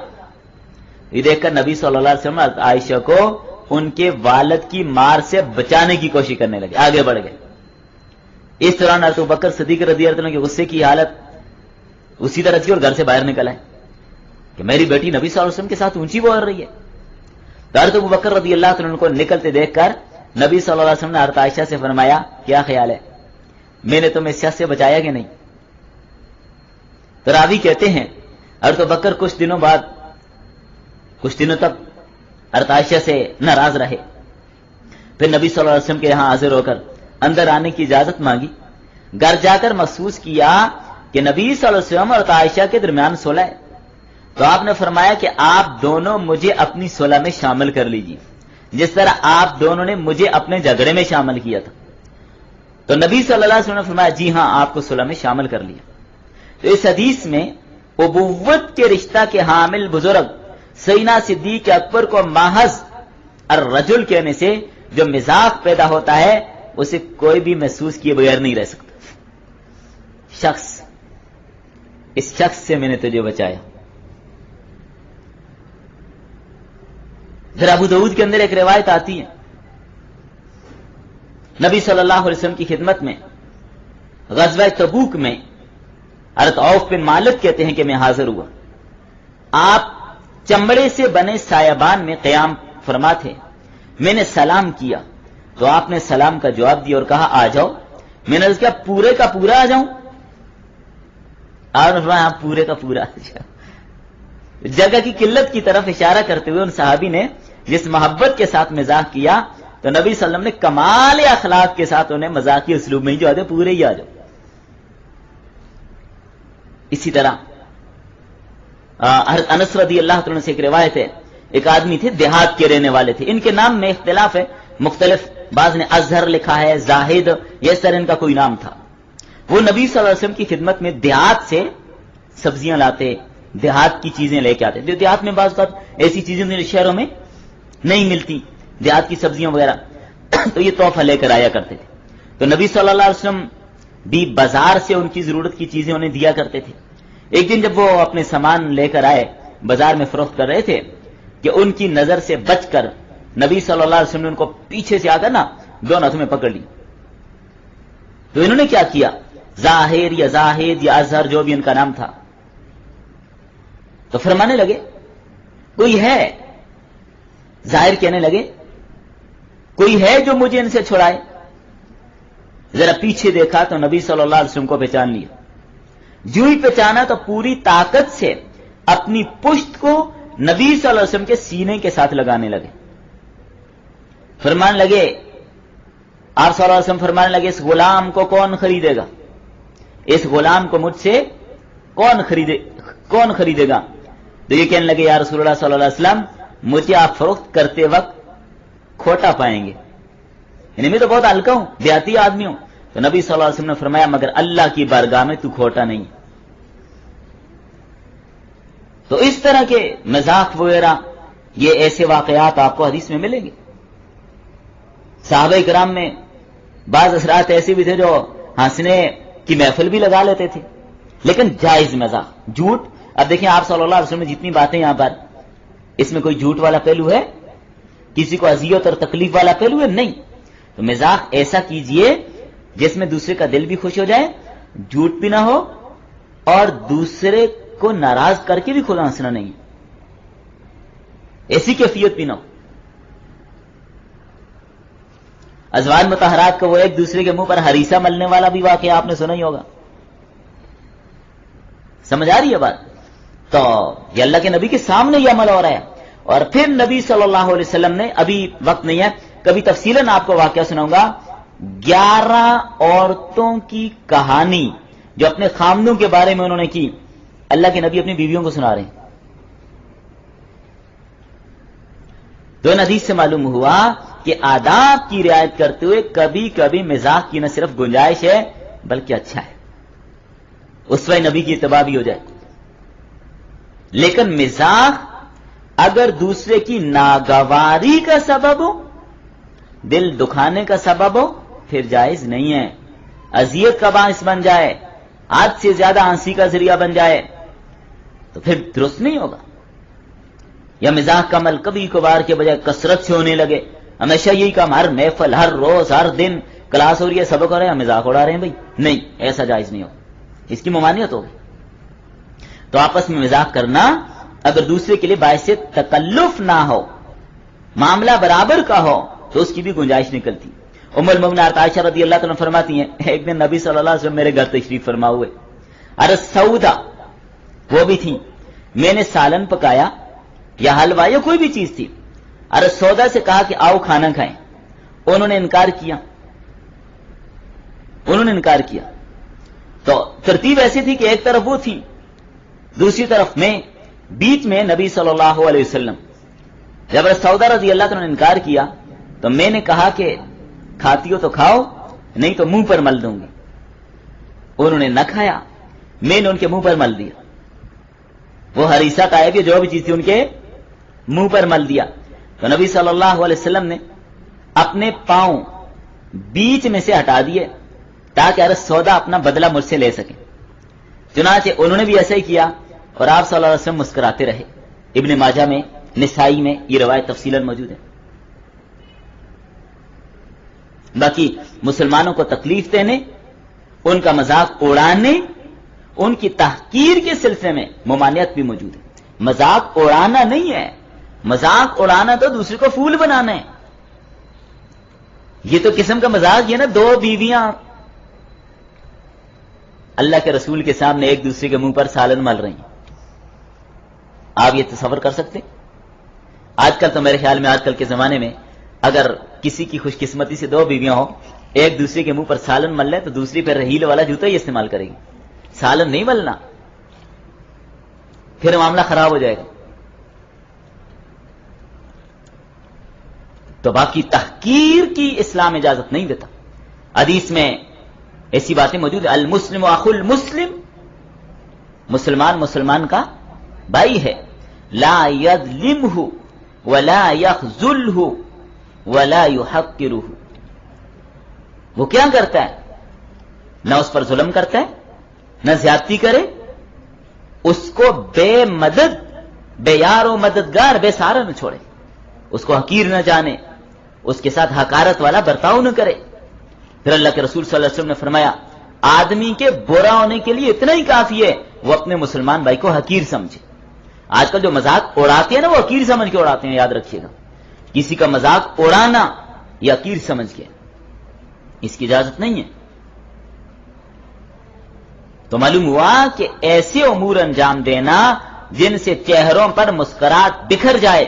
S1: یہ دیکھ کر نبی صلی اللہ علیہ وسلم عائشہ کو ان کے والد کی مار سے بچانے کی کوشش کرنے لگے، آگے بڑھ گئے۔ اس دوران حضرت ابوبکر صدیق رضی اللہ عنہ کے غصے کی حالت اسی طرح تھی اور گھر سے باہر نکل آئے کہ میری بیٹی نبی صلی اللہ علیہ وسلم کے ساتھ اونچی بول رہی ہے۔ تو حضرت ابوبکر رضی اللہ عنہ کو نکلتے دیکھ کر نبی صلی اللہ علیہ وسلم نے حضرت عائشہ سے فرمایا کیا خیال ہے، میں نے تمہیں اس شخص سے بچایا کہ نہیں؟ تو راوی کہتے ہیں حضرت ابوبکر کچھ دنوں تک حضرت عائشہ سے ناراض رہے، پھر نبی صلی اللہ علیہ وسلم کے یہاں حاضر ہو کر اندر آنے کی اجازت مانگی۔ گھر جا کر محسوس کیا کہ نبی صلی اللہ علیہ وسلم اور حضرت عائشہ کے درمیان صلح ہے، تو آپ نے فرمایا کہ آپ دونوں مجھے اپنی صلح میں شامل کر لیجیے، جس طرح آپ دونوں نے مجھے اپنے جھگڑے میں شامل کیا تھا۔ تو نبی صلی اللہ علیہ وسلم نے فرمایا جی ہاں، آپ کو صلح میں شامل کر لیا۔ تو اس حدیث میں ابوت کے رشتہ کے حامل بزرگ سیدنا صدیق اکبر کو محض الرجل کہنے سے جو مزاق پیدا ہوتا ہے اسے کوئی بھی محسوس کیے بغیر نہیں رہ سکتا۔ شخص، اس شخص سے میں نے تجھے بچایا۔ پھر ابو داؤد کے اندر ایک روایت آتی ہے، نبی صلی اللہ علیہ وسلم کی خدمت میں غزوہ تبوک میں حضرت عوف بن مالک کہتے ہیں کہ میں حاضر ہوا، آپ چمڑے سے بنے سایبان میں قیام فرما تھے، میں نے سلام کیا تو آپ نے سلام کا جواب دیا اور کہا آ جاؤ۔ میں نے کہا پورے کا پورا آ جاؤں؟ آپ نے فرمایا پورے کا پورا آ جاؤ۔ جگہ کی قلت کی طرف اشارہ کرتے ہوئے ان صحابی نے جس محبت کے ساتھ مزاح کیا تو نبی صلی اللہ علیہ وسلم نے کمال اخلاق کے ساتھ انہیں مزاحی اسلوب میں ہی جو آتے پورے ہی آ جاؤ۔ اسی طرح حضرت انس رضی اللہ عنہ سے ایک روایت ہے، ایک آدمی تھے دیہات کے رہنے والے تھے، ان کے نام میں اختلاف ہے، مختلف، بعض نے اظہر لکھا ہے، زاہد، یہ سر ان کا کوئی نام تھا۔ وہ نبی صلی اللہ علیہ وسلم کی خدمت میں دیہات سے سبزیاں لاتے، دیہات کی چیزیں لے کے آتے، دیہات میں بعض اوقات ایسی چیزیں شہروں میں نہیں ملتی، دیہات کی سبزیاں وغیرہ، تو یہ تحفہ لے کر آیا کرتے تھے۔ تو نبی صلی اللہ علیہ وسلم بھی بازار سے ان کی ضرورت کی چیزیں انہیں دیا کرتے تھے۔ ایک دن جب وہ اپنے سامان لے کر آئے، بازار میں فروخت کر رہے تھے کہ ان کی نظر سے بچ کر نبی صلی اللہ علیہ وسلم نے ان کو پیچھے سے آ کر نا دونوں ہاتھوں میں پکڑ لی۔ تو انہوں نے کیا کیا، ظاہر یا زاہد یا اظہر جو بھی ان کا نام تھا، تو فرمانے لگے کوئی ہے، ظاہر کہنے لگے کوئی ہے جو مجھے ان سے چھڑائے۔ ذرا پیچھے دیکھا تو نبی صلی اللہ علیہ وسلم کو پہچان لیا، جو ہی پہچانا تو پوری طاقت سے اپنی پشت کو نبی صلی اللہ علیہ وسلم کے سینے کے ساتھ لگانے لگے۔ فرمان لگے، آپ صلی اللہ علیہ وسلم فرمانے لگے اس غلام کو کون خریدے گا، اس غلام کو مجھ سے کون خریدے گا؟ تو یہ کہنے لگے یا رسول اللہ صلی اللہ علیہ وسلم مجھے آپ فروخت کرتے وقت کھوٹا پائیں گے، یعنی میں تو بہت ہلکا ہوں، دیہاتی آدمی ہوں۔ تو نبی صلی اللہ علیہ وسلم نے فرمایا مگر اللہ کی بارگاہ میں تو کھوٹا نہیں۔ تو اس طرح کے مذاق وغیرہ یہ ایسے واقعات آپ کو حدیث میں ملیں گے۔ صحابہ کرام میں بعض حضرات ایسے بھی تھے جو ہنسنے کی محفل بھی لگا لیتے تھے، لیکن جائز مذاق، جھوٹ۔ اب دیکھیں آپ صلی اللہ علیہ وسلم نے جتنی باتیں یہاں پر، اس میں کوئی جھوٹ والا پہلو ہے، کسی کو اذیت اور تکلیف والا پہلو ہے؟ نہیں۔ تو مذاق ایسا کیجئے جس میں دوسرے کا دل بھی خوش ہو جائے، جھوٹ بھی نہ ہو اور دوسرے کو ناراض کر کے بھی خود ہنسنا نہیں، ایسی کیفیت بھی نہ ہو۔ ازواج مطہرات کو وہ ایک دوسرے کے منہ پر ہریسہ ملنے والا بھی واقعہ آپ نے سنا ہی ہوگا، سمجھ آ رہی ہے بات؟ تو یہ اللہ کے نبی کے سامنے یہ عمل ہو رہا ہے، اور پھر نبی صلی اللہ علیہ وسلم نے، ابھی وقت نہیں ہے، کبھی تفصیلاً آپ کو واقعہ سناؤں گا، 11 عورتوں کی کہانی جو اپنے خامدوں کے بارے میں انہوں نے کی، اللہ کے نبی اپنی بیویوں کو سنا رہے ہیں۔ تو ان حدیث سے معلوم ہوا کہ آداب کی رعایت کرتے ہوئے کبھی کبھی مزاح کی نہ صرف گنجائش ہے بلکہ اچھا ہے، اسوہ نبی کی اتباع بھی ہو جائے، لیکن مزاح اگر دوسرے کی ناگواری کا سبب ہو، دل دکھانے کا سبب ہو، پھر جائز نہیں ہے، اذیت کا باعث بن جائے، آج سے زیادہ ہنسی کا ذریعہ بن جائے تو پھر درست نہیں ہوگا. یا مزاح کا عمل کبھی کبھار کے بجائے کثرت سے ہونے لگے, ہمیشہ یہی کام, ہر محفل, ہر روز, ہر دن کلاس ہو رہی ہے, سبق ہو رہے ہیں, مزاق اڑا رہے ہیں. بھائی نہیں, ایسا جائز نہیں ہوگا, اس کی ممانعت ہوگی. تو آپس میں مزاق کرنا اگر دوسرے کے لیے باعث تکلف نہ ہو, معاملہ برابر کا ہو, تو اس کی بھی گنجائش نکلتی. ام المؤمنات عائشہ رضی اللہ تعالیٰ فرماتی ہیں, ایک دن نبی صلی اللہ علیہ وسلم میرے گھر تشریف فرما ہوئے. ارے سودا وہ بھی تھی, میں نے سالن پکایا یا حلوہ یا کوئی بھی چیز تھی. ارے سودا سے کہا کہ آؤ کھانا کھائیں, انہوں نے انکار کیا. تو ترتیب ایسی تھی کہ ایک طرف وہ تھی, دوسری طرف میں, بیچ میں نبی صلی اللہ علیہ وسلم. جب سودا رضی اللہ تعالیٰ نے انکار کیا تو میں نے کہا کہ کھاتی ہو تو کھاؤ, نہیں تو منہ پر مل دوں گی. انہوں نے نہ کھایا, میں نے ان کے منہ پر مل دیا. وہ ہریسہ کا ہے کہ جو بھی چیز تھی ان کے منہ پر مل دیا. تو نبی صلی اللہ علیہ وسلم نے اپنے پاؤں بیچ میں سے ہٹا دیے تاکہ ارس سودا اپنا بدلہ مجھ سے لے سکے. چنانچہ انہوں نے بھی ایسا ہی کیا اور آپ صلی اللہ علیہ وسلم مسکراتے رہے. ابن ماجہ میں, نسائی میں یہ روایت تفصیلاً موجود ہے. باقی مسلمانوں کو تکلیف دینے, ان کا مذاق اڑانے, ان کی تحقیر کے سلسلے میں ممانعت بھی موجود ہے. مذاق اڑانا نہیں ہے, مذاق اڑانا تو دوسرے کو پھول بنانا ہے. یہ تو قسم کا مذاق یہ نا, دو بیویاں اللہ کے رسول کے سامنے ایک دوسرے کے منہ پر سالن مل رہی ہیں. آپ یہ تصور کر سکتے؟ آج کل تو میرے خیال میں آج کل کے زمانے میں اگر کسی کی خوش قسمتی سے دو بیویاں ہوں, ایک دوسرے کے منہ پر سالن مل لے تو دوسری پہ رحیل والا جوتا ہی استعمال کرے گی, سالن نہیں ملنا, پھر معاملہ خراب ہو جائے گا. تو باقی تحقیر کی اسلام اجازت نہیں دیتا. حدیث میں ایسی باتیں موجود ہیں, المسلم اخو المسلم, مسلمان مسلمان کا بھائی ہے. لا یظلمہ ولا یخذلہ ولا یحقرہ. وہ کیا کرتا ہے؟ نہ اس پر ظلم کرتا ہے, نہ زیادتی کرے, اس کو بے مدد, بے یار و مددگار, بے سہارا نہ چھوڑے, اس کو حقیر نہ جانے, اس کے ساتھ حقارت والا برتاؤ نہ کرے. پھر اللہ کے رسول صلی اللہ علیہ وسلم نے فرمایا, آدمی کے برا ہونے کے لیے اتنا ہی کافی ہے وہ اپنے مسلمان بھائی کو حقیر سمجھے. آج کل جو مذاق اڑاتے ہیں نا, وہ حقیر سمجھ کے اڑاتے ہیں, یاد رکھیے گا. کسی کا مذاق اڑانا یہ حقیر سمجھ کے, اس کی اجازت نہیں ہے. تو معلوم ہوا کہ ایسے امور انجام دینا جن سے چہروں پر مسکراہٹ بکھر جائے,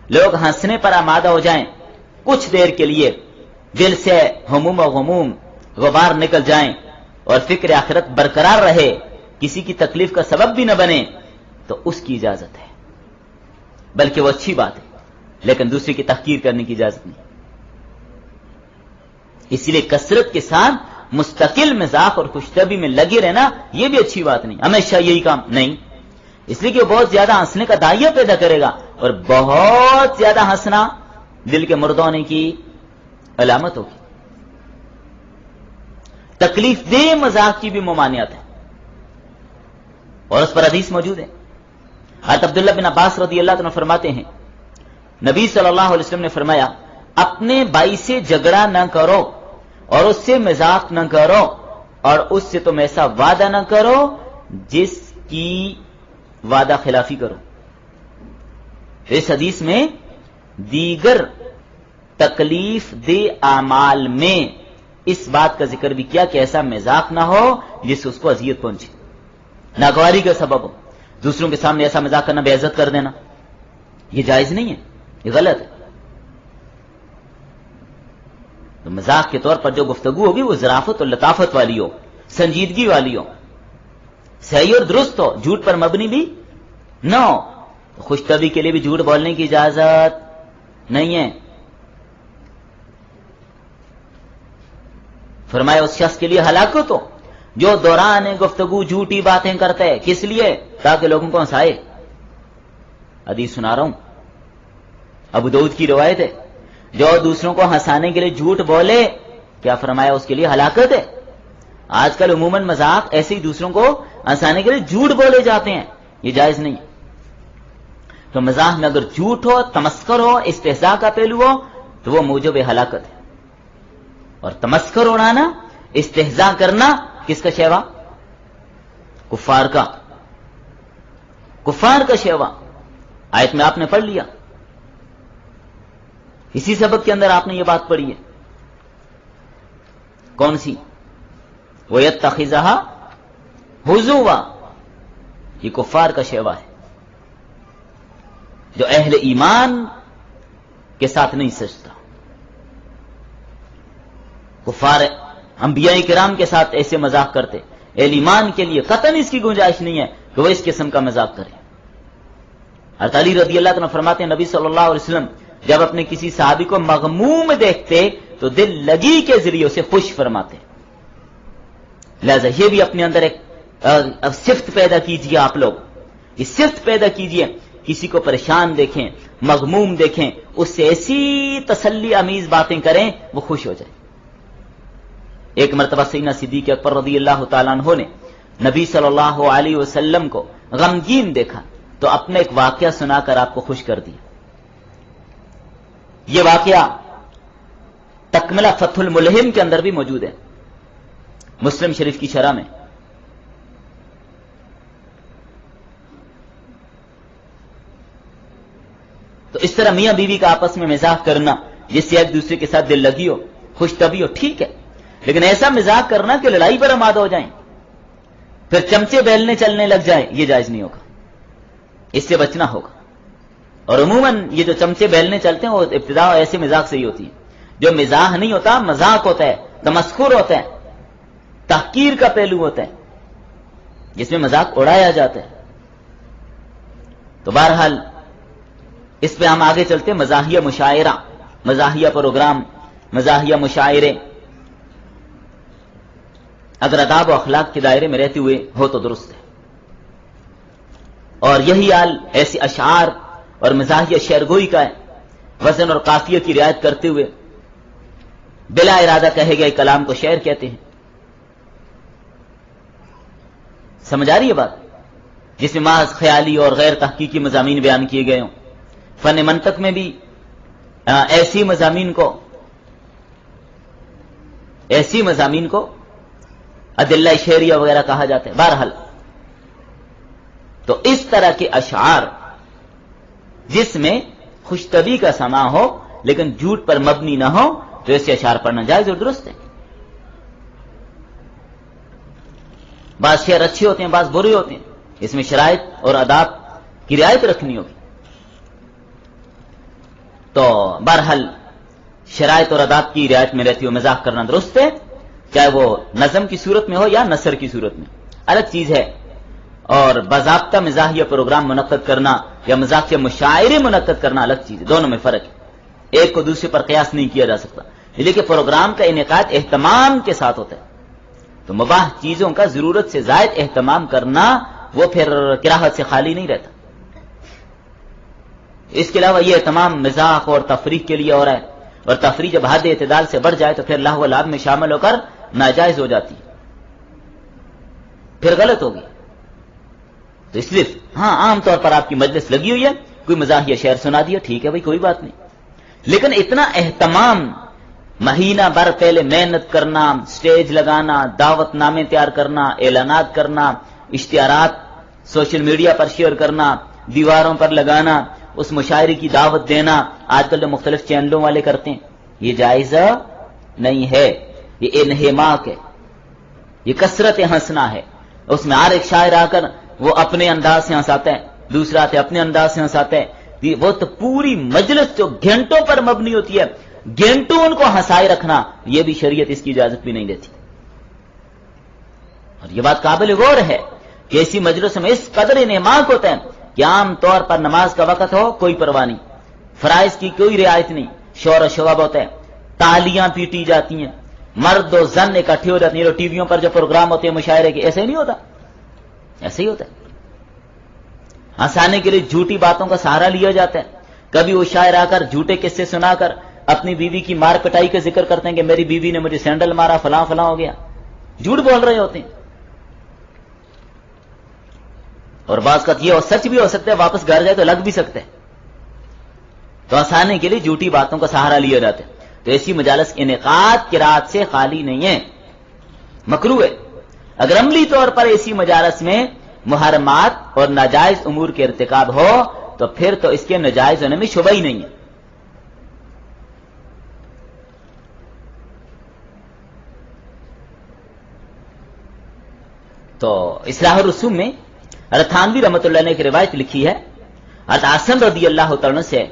S1: لوگ ہنسنے پر آمادہ ہو جائیں, کچھ دیر کے لیے دل سے ہموم و غموم غبار نکل جائیں اور فکر آخرت برقرار رہے, کسی کی تکلیف کا سبب بھی نہ بنے, تو اس کی اجازت ہے. بلکہ وہ اچھی بات ہے, لیکن دوسرے کی تحقیر کرنے کی اجازت نہیں. اسی لیے کثرت کے ساتھ مستقل مزاح اور خوشطبی میں لگے رہنا یہ بھی اچھی بات نہیں. ہمیشہ یہی کام نہیں, اس لیے کہ وہ بہت زیادہ ہنسنے کا داعیہ پیدا کرے گا, اور بہت زیادہ ہنسنا دل کے مردہ ہونے کی علامت ہوگی. تکلیف دہ مذاق کی بھی ممانعت ہے, اور اس پر حدیث موجود ہے. حضرت عبداللہ بن عباس رضی اللہ عنہ فرماتے ہیں, نبی صلی اللہ علیہ وسلم نے فرمایا, اپنے بھائی سے جھگڑا نہ کرو اور اس سے مذاق نہ کرو, اور اس سے تم ایسا وعدہ نہ کرو جس کی وعدہ خلافی کرو. اس حدیث میں دیگر تکلیف دہ اعمال میں اس بات کا ذکر بھی کیا کہ ایسا مذاق نہ ہو جس سے اس کو اذیت پہنچے, ناگواری کا سبب ہو. دوسروں کے سامنے ایسا مذاق کرنا, بے عزت کر دینا, یہ جائز نہیں ہے, یہ غلط ہے. تو مذاق کے طور پر جو گفتگو ہوگی وہ ظرافت اور لطافت والی ہو, سنجیدگی والی ہو, صحیح اور درست ہو, جھوٹ پر مبنی بھی نہ ہو. خوش طبعی کے لیے بھی جھوٹ بولنے کی اجازت نہیں ہے. فرمایا اس شخص کے لیے ہلاکت ہو جو دوران گفتگو جھوٹی باتیں کرتا ہے. کس لیے؟ تاکہ لوگوں کو ہنسائے. حدیث سنا رہا ہوں, ابو داؤد کی روایت ہے, جو دوسروں کو ہنسانے کے لیے جھوٹ بولے, کیا فرمایا اس کے لیے ہلاکت ہے. آج کل عموماً مذاق ایسے ہی دوسروں کو ہنسانے کے لیے جھوٹ بولے جاتے ہیں، یہ جائز نہیں. تو مزاح میں اگر جھوٹ ہو، تمسخر ہو، استہزاء کا پہلو ہو تو وہ موجب ہلاکت ہے. اور تمسخر اڑانا، استہزاء کرنا کس کا شیوا؟ کفار کا. کفار کا شیوا. آیت میں آپ نے پڑھ لیا، اسی سبق کے اندر آپ نے یہ بات پڑھی ہے. کون سی؟ وَيَتَّخِذَهَا هُزُوًا، یہ کفار کا شیوا ہے جو اہل ایمان کے ساتھ نہیں سجتا. کفار انبیاء کرام کے ساتھ ایسے مذاق کرتے، اہل ایمان کے لیے قطعاً اس کی گنجائش نہیں ہے کہ وہ اس قسم کا مذاق کرے. حضرت علی رضی اللہ عنہ فرماتے ہیں نبی صلی اللہ علیہ وسلم جب اپنے کسی صحابی کو مغموم دیکھتے تو دل لگی کے ذریعے اسے خوش فرماتے. لہذا یہ بھی اپنے اندر ایک صفت پیدا کیجیے، آپ لوگ یہ صفت پیدا کیجیے، کسی کو پریشان دیکھیں، مغموم دیکھیں، اس سے ایسی تسلی امیز باتیں کریں وہ خوش ہو جائے. ایک مرتبہ سیدنا صدیق اکبر رضی اللہ تعالیٰ عنہ نے نبی صلی اللہ علیہ وسلم کو غمگین دیکھا تو اپنا ایک واقعہ سنا کر آپ کو خوش کر دیا. یہ واقعہ تکملہ فتح الملہم کے اندر بھی موجود ہے، مسلم شریف کی شرح میں. تو اس طرح میاں بیوی کا آپس میں مزاح کرنا جس سے ایک دوسرے کے ساتھ دل لگی ہو، خوش طبعی ہو، ٹھیک ہے، لیکن ایسا مزاح کرنا کہ لڑائی پر آمادہ ہو جائیں، پھر چمچے بیلنے چلنے لگ جائیں، یہ جائز نہیں ہوگا، اس سے بچنا ہوگا. اور عموماً یہ جو چمچے بیلنے چلتے ہیں وہ ابتدا ایسے مزاق سے ہی ہوتی ہے. جو مزاح نہیں ہوتا مذاق ہوتا ہے، تمسخر ہوتا ہے، تحقیر کا پہلو ہوتا ہے جس میں مذاق اڑایا جاتا ہے. تو بہرحال اس پہ ہم آگے چلتے ہیں. مزاحیہ مشاعرہ، مزاحیہ پروگرام، مزاحیہ مشاعرے اگر آداب و اخلاق کے دائرے میں رہتے ہوئے ہو تو درست ہے. اور یہی حال ایسے اشعار اور مزاحیہ شعرگوئی کا ہے، وزن اور قافیہ کی رعایت کرتے ہوئے بلا ارادہ کہے گئے کلام کو شعر کہتے ہیں. سمجھ آ رہی ہے بات؟ جس میں محض خیالی اور غیر تحقیقی مضامین بیان کیے گئے ہوں. فن منطق میں بھی ایسی مضامین کو ادلہ شعریہ وغیرہ کہا جاتا ہے. بہرحال تو اس طرح کے اشعار جس میں خوش طبعی کا سما ہو لیکن جھوٹ پر مبنی نہ ہو تو ایسے اشعار پڑھنا جائز اور درست ہے. بعض شعر اچھے ہوتے ہیں، بعض برے ہوتے ہیں، اس میں شرائط اور آداب کی رعایت رکھنی ہوگی. تو بہرحال شرائط اور آداب کی رعایت میں رہتی ہو مزاح کرنا درست ہے، چاہے وہ نظم کی صورت میں ہو یا نثر کی صورت میں، الگ چیز ہے. اور باضابطہ مزاحیہ پروگرام منعقد کرنا یا مزاحیہ مشاعرے منعقد کرنا الگ چیز ہے، دونوں میں فرق ہے. ایک کو دوسرے پر قیاس نہیں کیا جا سکتا. لیکن پروگرام کا انعقاد اہتمام کے ساتھ ہوتا ہے تو مباح چیزوں کا ضرورت سے زائد اہتمام کرنا وہ پھر کراہت سے خالی نہیں رہتا. اس کے علاوہ یہ تمام مزاح اور تفریح کے لیے ہو رہا ہے، اور تفریح جب حد اعتدال سے بڑھ جائے تو پھر لہو و لعب میں شامل ہو کر ناجائز ہو جاتی ہے، پھر غلط ہوگی. تو اس لیے ہاں عام طور پر آپ کی مجلس لگی ہوئی ہے، کوئی مزاحیہ شعر سنا دیا، ٹھیک ہے بھائی، کوئی بات نہیں. لیکن اتنا اہتمام، مہینہ بھر پہلے محنت کرنا، سٹیج لگانا، دعوت نامے تیار کرنا، اعلانات کرنا، اشتہارات سوشل میڈیا پر شیئر کرنا، دیواروں پر لگانا، اس مشاعرے کی دعوت دینا، آج کل جو مختلف چینلوں والے کرتے ہیں، یہ جائز نہیں ہے. یہ انہماک ہے، یہ کثرت ہنسنا ہے. اس میں ہر ایک شاعر آ کر وہ اپنے انداز سے ہنساتا ہے، دوسرا آتے اپنے انداز سے ہنساتا ہے. وہ تو پوری مجلس جو گھنٹوں پر مبنی ہوتی ہے، گھنٹوں ان کو ہنسائے رکھنا، یہ بھی شریعت اس کی اجازت بھی نہیں دیتی. اور یہ بات قابل غور ہے کہ ایسی مجلس میں اس قدر انہماک ہوتا ہے کہ عام طور پر نماز کا وقت ہو کوئی پرواہ نہیں، فرائض کی کوئی رعایت نہیں، شور و شباب ہوتا ہے، تالیاں پیٹی جاتی ہیں، مرد و زن اکٹھے ہو جاتی ہیں. ٹی ویوں پر جو پروگرام ہوتے ہیں مشاعرے کے، ایسے ہی نہیں ہوتا، ایسے ہی ہوتا ہے. ہنسانے کے لیے جھوٹی باتوں کا سہارا لیا جاتا ہے. کبھی وہ شاعر آ کر جھوٹے قصے سنا کر اپنی بیوی کی مار پٹائی کا ذکر کرتے ہیں کہ میری بیوی نے مجھے سینڈل مارا، فلاں فلاں ہو گیا. جھوٹ بول رہے ہوتے ہیں. اور بعض کا یہ سچ بھی ہو سکتا ہے, واپس گھر جائے تو لگ بھی سکتا ہے, تو آسانی کے لیے جھوٹی باتوں کا سہارا لیا جاتا ہے. تو ایسی مجالس انعقاد قرات سے خالی نہیں ہے, مکروہ ہے. اگر عملی طور پر ایسی مجالس میں محرمات اور ناجائز امور کے ارتکاب ہو تو پھر تو اس کے ناجائز ہونے میں شبہ ہی نہیں ہے. تو اصلاح الرسوم میں حضرت تھانوی رحمۃ اللہ نے ایک روایت لکھی ہے, حضرت عاصم رضی اللہ تعالیٰ سے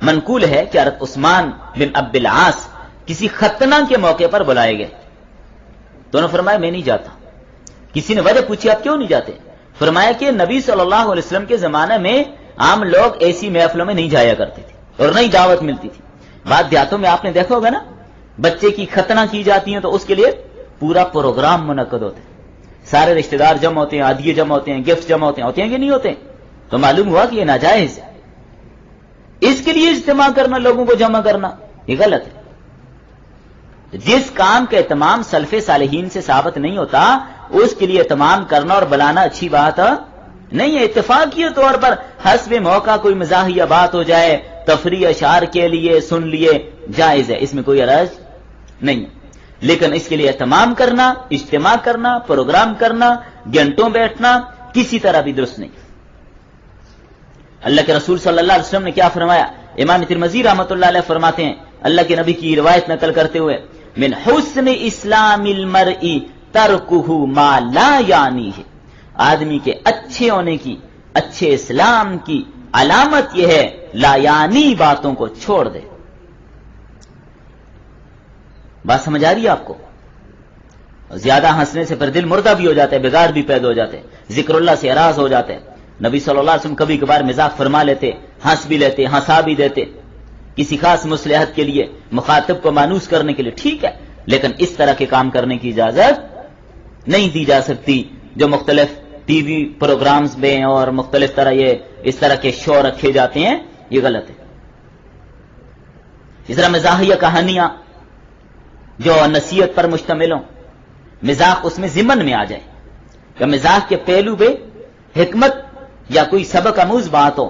S1: منقول ہے کہ حضرت عثمان بن عبد العاص کسی ختنہ کے موقع پر بلائے گئے. تو انہوں نے فرمایا میں نہیں جاتا. کسی نے وجہ پوچھی آپ کیوں نہیں جاتے؟ فرمایا کہ نبی صلی اللہ علیہ وسلم کے زمانے میں عام لوگ ایسی محفلوں میں نہیں جایا کرتے تھے اور نہیں دعوت ملتی تھی. بعض دیہاتوں میں آپ نے دیکھا ہوگا نا, بچے کی ختنہ کی جاتی ہیں تو اس کے لیے پورا پروگرام منعقد ہوتا ہے, سارے رشتہ دار جمع ہوتے ہیں, ہدیے جمع ہوتے ہیں, گفٹ جمع ہوتے ہیں کہ نہیں ہوتے؟ تو معلوم ہوا کہ یہ ناجائز ہے. اس کے لیے اجتماع کرنا, لوگوں کو جمع کرنا, یہ غلط ہے. جس کام کا اہتمام سلف صالحین سے ثابت نہیں ہوتا اس کے لیے اہتمام کرنا اور بلانا اچھی بات نہیں ہے. اتفاقی طور پر حسب موقع کوئی مزاحیہ بات ہو جائے, تفریح اشعار کے لیے سن لیے, جائز ہے, اس میں کوئی حرج نہیں. لیکن اس کے لیے اہتمام کرنا, اجتماع کرنا, پروگرام کرنا, گھنٹوں بیٹھنا کسی طرح بھی درست نہیں. اللہ کے رسول صلی اللہ علیہ وسلم نے کیا فرمایا؟ امام ترمذی رحمۃ اللہ علیہ فرماتے ہیں, اللہ کے نبی کی روایت نقل کرتے ہوئے, من حسن اسلام المرء ترکہ ما لا یعنیہ, آدمی کے اچھے ہونے کی, اچھے اسلام کی علامت یہ ہے لا یعنی باتوں کو چھوڑ دے. بات سمجھ آ رہی ہے آپ کو؟ زیادہ ہنسنے سے پھر دل مردہ بھی ہو جاتا ہے, بگاڑ بھی پیدا ہو جاتے ہیں, ذکر اللہ سے اراض ہو جاتے ہیں. نبی صلی اللہ علیہ وسلم کبھی کبھار مزاق فرما لیتے, ہنس بھی لیتے, ہنسا بھی دیتے, کسی خاص مصلحت کے لیے, مخاطب کو مانوس کرنے کے لیے, ٹھیک ہے, لیکن اس طرح کے کام کرنے کی اجازت نہیں دی جا سکتی جو مختلف ٹی وی پروگرامز میں اور مختلف طرح یہ اس طرح کے شو رکھے جاتے ہیں, یہ غلط ہے. اس طرح مزاحیہ کہانیاں جو نصیحت پر مشتمل ہوں, مزاح اس میں ضمن میں آ جائے, کہ مزاح کے پہلو پہ حکمت یا کوئی سبق آموز بات ہو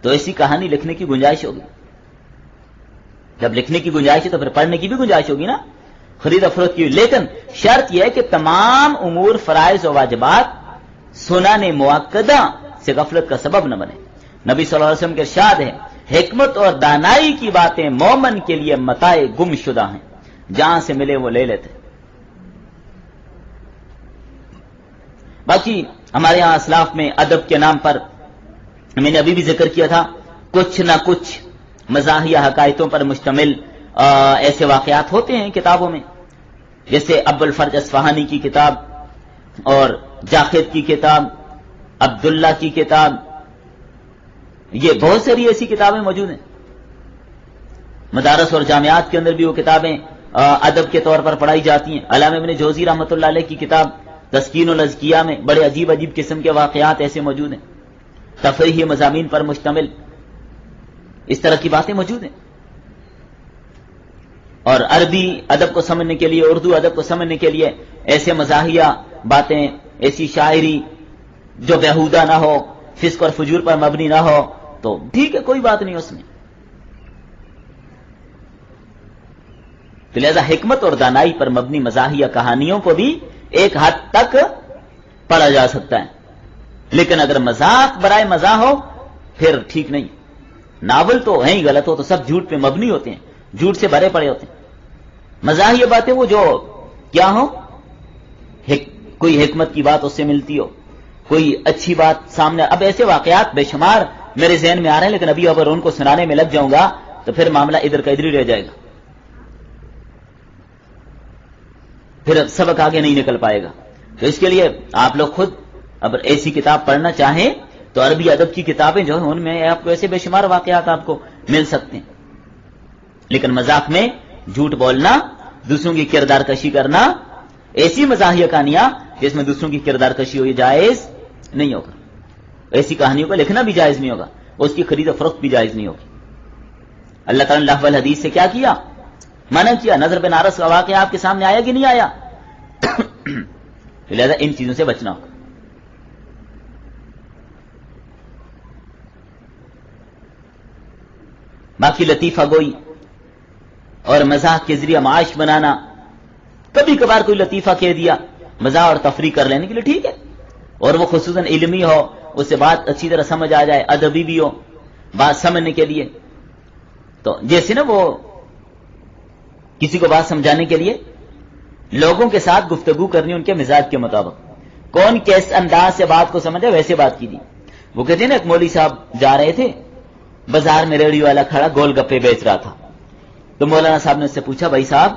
S1: تو ایسی کہانی لکھنے کی گنجائش ہوگی. جب لکھنے کی گنجائش ہے تو پھر پڑھنے کی بھی گنجائش ہوگی نا, خرید و فروخت کی. لیکن شرط یہ ہے کہ تمام امور فرائض و واجبات سنن مؤکدہ سے غفلت کا سبب نہ بنے. نبی صلی اللہ علیہ وسلم کے ارشاد ہے, حکمت اور دانائی کی باتیں مومن کے لیے متاع گم شدہ ہیں, جہاں سے ملے وہ لے لیتے. باقی ہمارے یہاں اسلاف میں ادب کے نام پر میں نے ابھی بھی ذکر کیا تھا, کچھ نہ کچھ مزاحیہ حقائقوں پر مشتمل ایسے واقعات ہوتے ہیں کتابوں میں, جیسے ابو الفرج اصفہانی کی کتاب اور جاخد کی کتاب, عبداللہ کی کتاب, یہ بہت ساری ایسی کتابیں موجود ہیں. مدارس اور جامعات کے اندر بھی وہ کتابیں ادب کے طور پر پڑھائی جاتی ہیں. علامہ ابن جوزی رحمۃ اللہ علیہ کی کتاب تسکین الازکیہ میں بڑے عجیب عجیب قسم کے واقعات ایسے موجود ہیں, تفریحی مضامین پر مشتمل اس طرح کی باتیں موجود ہیں. اور عربی ادب کو سمجھنے کے لیے, اردو ادب کو سمجھنے کے لیے ایسے مزاحیہ باتیں, ایسی شاعری جو بیہودہ نہ ہو, فسق اور فجور پر مبنی نہ ہو, تو ٹھیک ہے, کوئی بات نہیں اس میں. تو لہذا حکمت اور دانائی پر مبنی مزاحیہ کہانیوں کو بھی ایک حد تک پڑھا جا سکتا ہے, لیکن اگر مذاق برائے مزاح ہو پھر ٹھیک نہیں. ناول تو ہیں ہی غلط, ہو تو سب جھوٹ پہ مبنی ہوتے ہیں, جھوٹ سے بھرے پڑے ہوتے ہیں. مزاحیہ باتیں وہ جو کیا ہو, کوئی حکمت کی بات اس سے ملتی ہو, کوئی اچھی بات سامنے. اب ایسے واقعات بے شمار میرے ذہن میں آ رہے ہیں, لیکن ابھی اگر ان کو سنانے میں لگ جاؤں گا تو پھر معاملہ ادھر کا ادھر ہی رہ جائے گا, پھر سبق آگے نہیں نکل پائے گا. تو اس کے لیے آپ لوگ خود اگر ایسی کتاب پڑھنا چاہیں تو عربی ادب کی کتابیں جو ہیں ان میں آپ کو ایسے بے شمار واقعات آپ کو مل سکتے ہیں. لیکن مذاق میں جھوٹ بولنا, دوسروں کی کردار کشی کرنا, ایسی مزاحیہ کہانیاں جس میں دوسروں کی کردار کشی ہوئی جائز نہیں ہوگا. ایسی کہانیوں کو لکھنا بھی جائز نہیں ہوگا, اس کی خرید و فروخت بھی جائز نہیں ہوگی. اللہ تعالیٰ نے لہو الحدیث سے کیا کیا, منع کیا. نضر بن عارص کا واقعہ آپ کے سامنے آیا کہ نہیں آیا؟ لہذا ان چیزوں سے بچنا ہوگا. باقی لطیفہ گوئی اور مزاح کے ذریعے معاش بنانا، کبھی کبھار کوئی لطیفہ کہہ دیا مزاح اور تفریح کر لینے کے لیے ٹھیک ہے، اور وہ خصوصاً علمی ہو، اس سے بات اچھی طرح سمجھ آ جائے، ادبی بھی ہو بات سمجھنے کے لیے. تو جیسے نا وہ کسی کو بات سمجھانے کے لیے لوگوں کے ساتھ گفتگو کرنی ان کے مزاج کے مطابق، کون کیس انداز سے بات کو سمجھے ویسے بات کیجیے. وہ کہتے ہیں نا ایک مولوی صاحب جا رہے تھے، بازار میں ریڑھی والا کھڑا گول گپے بیچ رہا تھا. تو مولانا صاحب نے اس سے پوچھا بھائی صاحب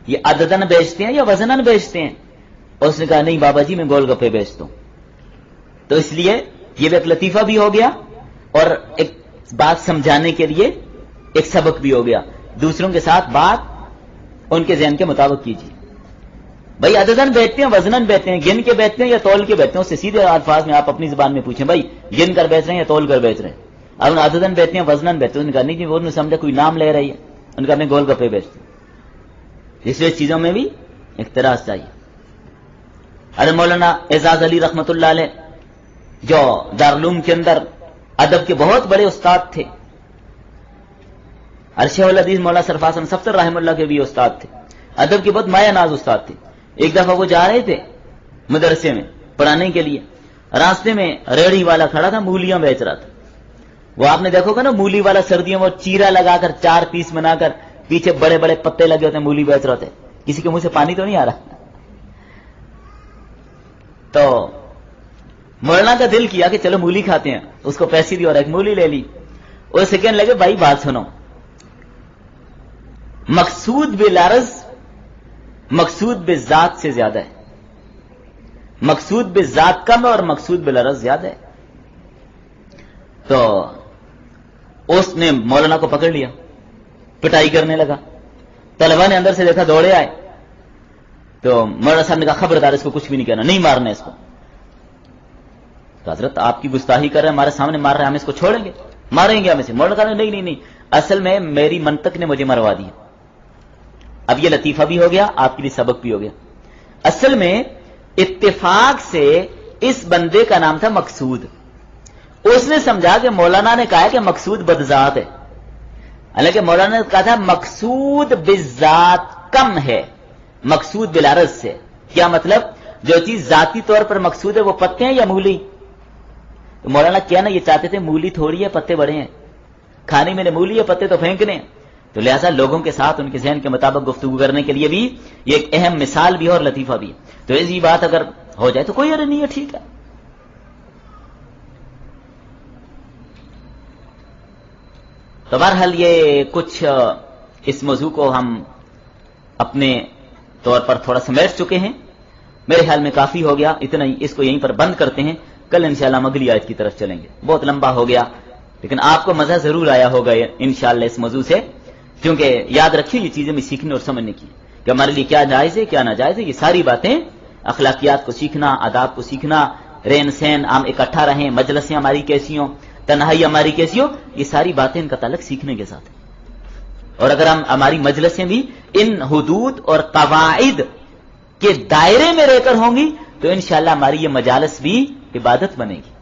S1: یہ عددن بیچتے ہیں یا وزنن بیچتے ہیں؟ اور اس نے کہا نہیں بابا جی میں گول گپے بیچتا ہوں. تو اس لیے یہ بھی ایک لطیفہ بھی ہو گیا اور ایک بات سمجھانے کے لیے ایک سبق بھی ہو گیا. دوسروں کے ساتھ بات ان کے ذہن کے مطابق کیجیے. بھائی عددن بیچتے ہیں وزنن بیچتے ہیں، گن کے بیچتے ہیں یا تول کے بیچتے ہیں؟ اس سے سیدھے الفاظ میں آپ اپنی زبان میں پوچھیں بھائی گن کر بیچ رہے ہیں یا تول کر بیچ رہے ہیں؟ اب عددن بیچتے ہیں وزنن بیچتے ہیں. ان کا نہیں جی وہ نے سمجھا کوئی نام لے رہی ہے، ان کا میں گول گپے بیچتے ہیں. اس لیے چیزوں میں بھی احتراز چاہیے. ارے مولانا اعزاز علی رحمت اللہ علیہ جو دارالعلوم کے اندر ادب کے بہت بڑے استاد تھے، شیخ الحدیث مولانا سرفراز حسن صفتر رحم اللہ کے بھی استاد تھے، ادب کے بہت مایہ ناز استاد تھے. ایک دفعہ وہ جا رہے تھے مدرسے میں پڑھانے کے لیے، راستے میں ریڑھی والا کھڑا تھا مولیاں بیچ رہا تھا. وہ آپ نے دیکھو گا نا مولی والا سردیوں میں چیرا لگا کر 4 پیس بنا کر پیچھے بڑے بڑے پتے لگے ہوتے ہیں، مولی بیچ رہے ہوتے. کسی کے منہ سے پانی تو نہیں آ رہا. تو مولانا کا دل کیا کہ چلو مولی کھاتے ہیں، اس کو پیسے دی اور ایک مولی لے لی. اور سیکنڈ لگے بھائی بات سنو، مقصود بالعرض مقصود بالذات سے زیادہ ہے. مقصود بالذات کم ہے اور مقصود بالعرض زیادہ ہے. تو اس نے مولانا کو پکڑ لیا، پٹائی کرنے لگا. طلبا نے اندر سے دیکھا دوڑے آئے. تو مولانا صاحب نے کہا خبردار اس کو کچھ بھی نہیں کہنا، نہیں مارنا اس کو. تو حضرت آپ کی گستاخی کر رہے ہیں، ہمارے سامنے مار رہے ہیں، ہم اس کو چھوڑیں گے؟ ماریں گے ہم اسے. مولانا کہا نہیں نہیں نہیں، اصل میں میری منطق نے مجھے مروا دیا. اب یہ لطیفہ بھی ہو گیا، آپ کے لیے سبق بھی ہو گیا. اصل میں اتفاق سے اس بندے کا نام تھا مقصود. اس نے سمجھا کہ مولانا نے کہا کہ مقصود بدذات ہے، حالانکہ مولانا نے کہا تھا مقصود بالذات کم ہے مقصود بالعرض سے. کیا مطلب؟ جو چیز ذاتی طور پر مقصود ہے وہ پتے ہیں یا مولی؟ تو مولانا کیا نا یہ چاہتے تھے مولی تھوڑی ہے پتے بڑے ہیں، کھانے میں نے مولی ہے پتے تو پھینکنے ہیں. تو لہذا لوگوں کے ساتھ ان کے ذہن کے مطابق گفتگو کرنے کے لیے بھی یہ ایک اہم مثال بھی ہے اور لطیفہ بھی ہے. تو ایسی بات اگر ہو جائے تو کوئی ارے نہیں ہے، ٹھیک ہے. تو بہرحال یہ کچھ اس موضوع کو ہم اپنے طور پر تھوڑا سمیٹ چکے ہیں. میرے خیال میں کافی ہو گیا، اتنا ہی. اس کو یہیں پر بند کرتے ہیں، کل انشاءاللہ ہم اگلی آیت کی طرف چلیں گے. بہت لمبا ہو گیا لیکن آپ کو مزہ ضرور آیا ہوگا انشاءاللہ اس موضوع سے، کیونکہ یاد رکھیے یہ چیزیں بھی سیکھنے اور سمجھنے کی کہ ہمارے لیے کیا جائز ہے کیا ناجائز ہے. یہ ساری باتیں اخلاقیات کو سیکھنا، آداب کو سیکھنا، رہن سہن، ہم اکٹھا رہیں، مجلسیں ہماری کیسی ہوں، تنہائی ہماری کیسی ہو، یہ ساری باتیں ان کا تعلق سیکھنے کے ساتھ ہے. اور اگر ہم ہماری مجلسیں بھی ان حدود اور قواعد کے دائرے میں رہ کر ہوں گی تو انشاءاللہ ہماری یہ مجالس بھی عبادت بنے گی.